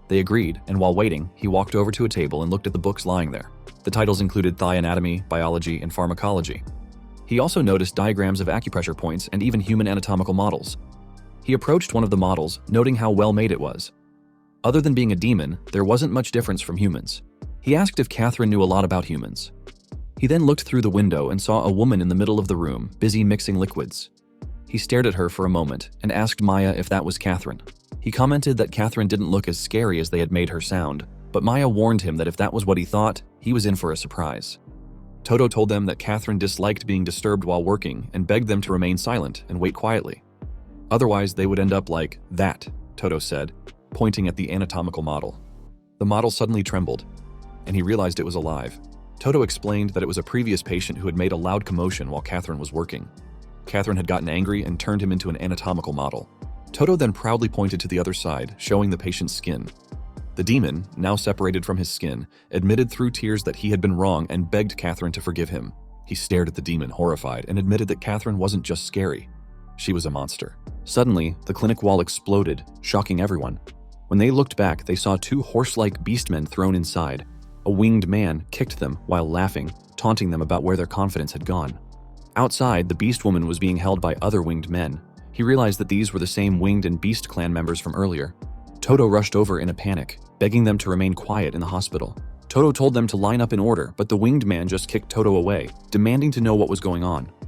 A: They agreed, and while waiting, he walked over to a table and looked at the books lying there. The titles included thigh anatomy, biology, and pharmacology. He also noticed diagrams of acupressure points and even human anatomical models. He approached one of the models, noting how well made it was. Other than being a demon, there wasn't much difference from humans. He asked if Catherine knew a lot about humans. He then looked through the window and saw a woman in the middle of the room, busy mixing liquids. He stared at her for a moment and asked Maya if that was Catherine. He commented that Catherine didn't look as scary as they had made her sound, but Maya warned him that if that was what he thought, he was in for a surprise. Toto told them that Catherine disliked being disturbed while working and begged them to remain silent and wait quietly. Otherwise, they would end up like that, Toto said, pointing at the anatomical model. The model suddenly trembled, and he realized it was alive. Toto explained that it was a previous patient who had made a loud commotion while Catherine was working. Catherine had gotten angry and turned him into an anatomical model. Toto then proudly pointed to the other side, showing the patient's skin. The demon, now separated from his skin, admitted through tears that he had been wrong and begged Catherine to forgive him. He stared at the demon, horrified, and admitted that Catherine wasn't just scary. She was a monster. Suddenly, the clinic wall exploded, shocking everyone. When they looked back, they saw 2 horse-like beastmen thrown inside. A winged man kicked them while laughing, taunting them about where their confidence had gone. Outside, the beast woman was being held by other winged men. He realized that these were the same Winged and Beast clan members from earlier. Toto rushed over in a panic, begging them to remain quiet in the hospital. Toto told them to line up in order, but the Winged Man just kicked Toto away, demanding to know what was going on.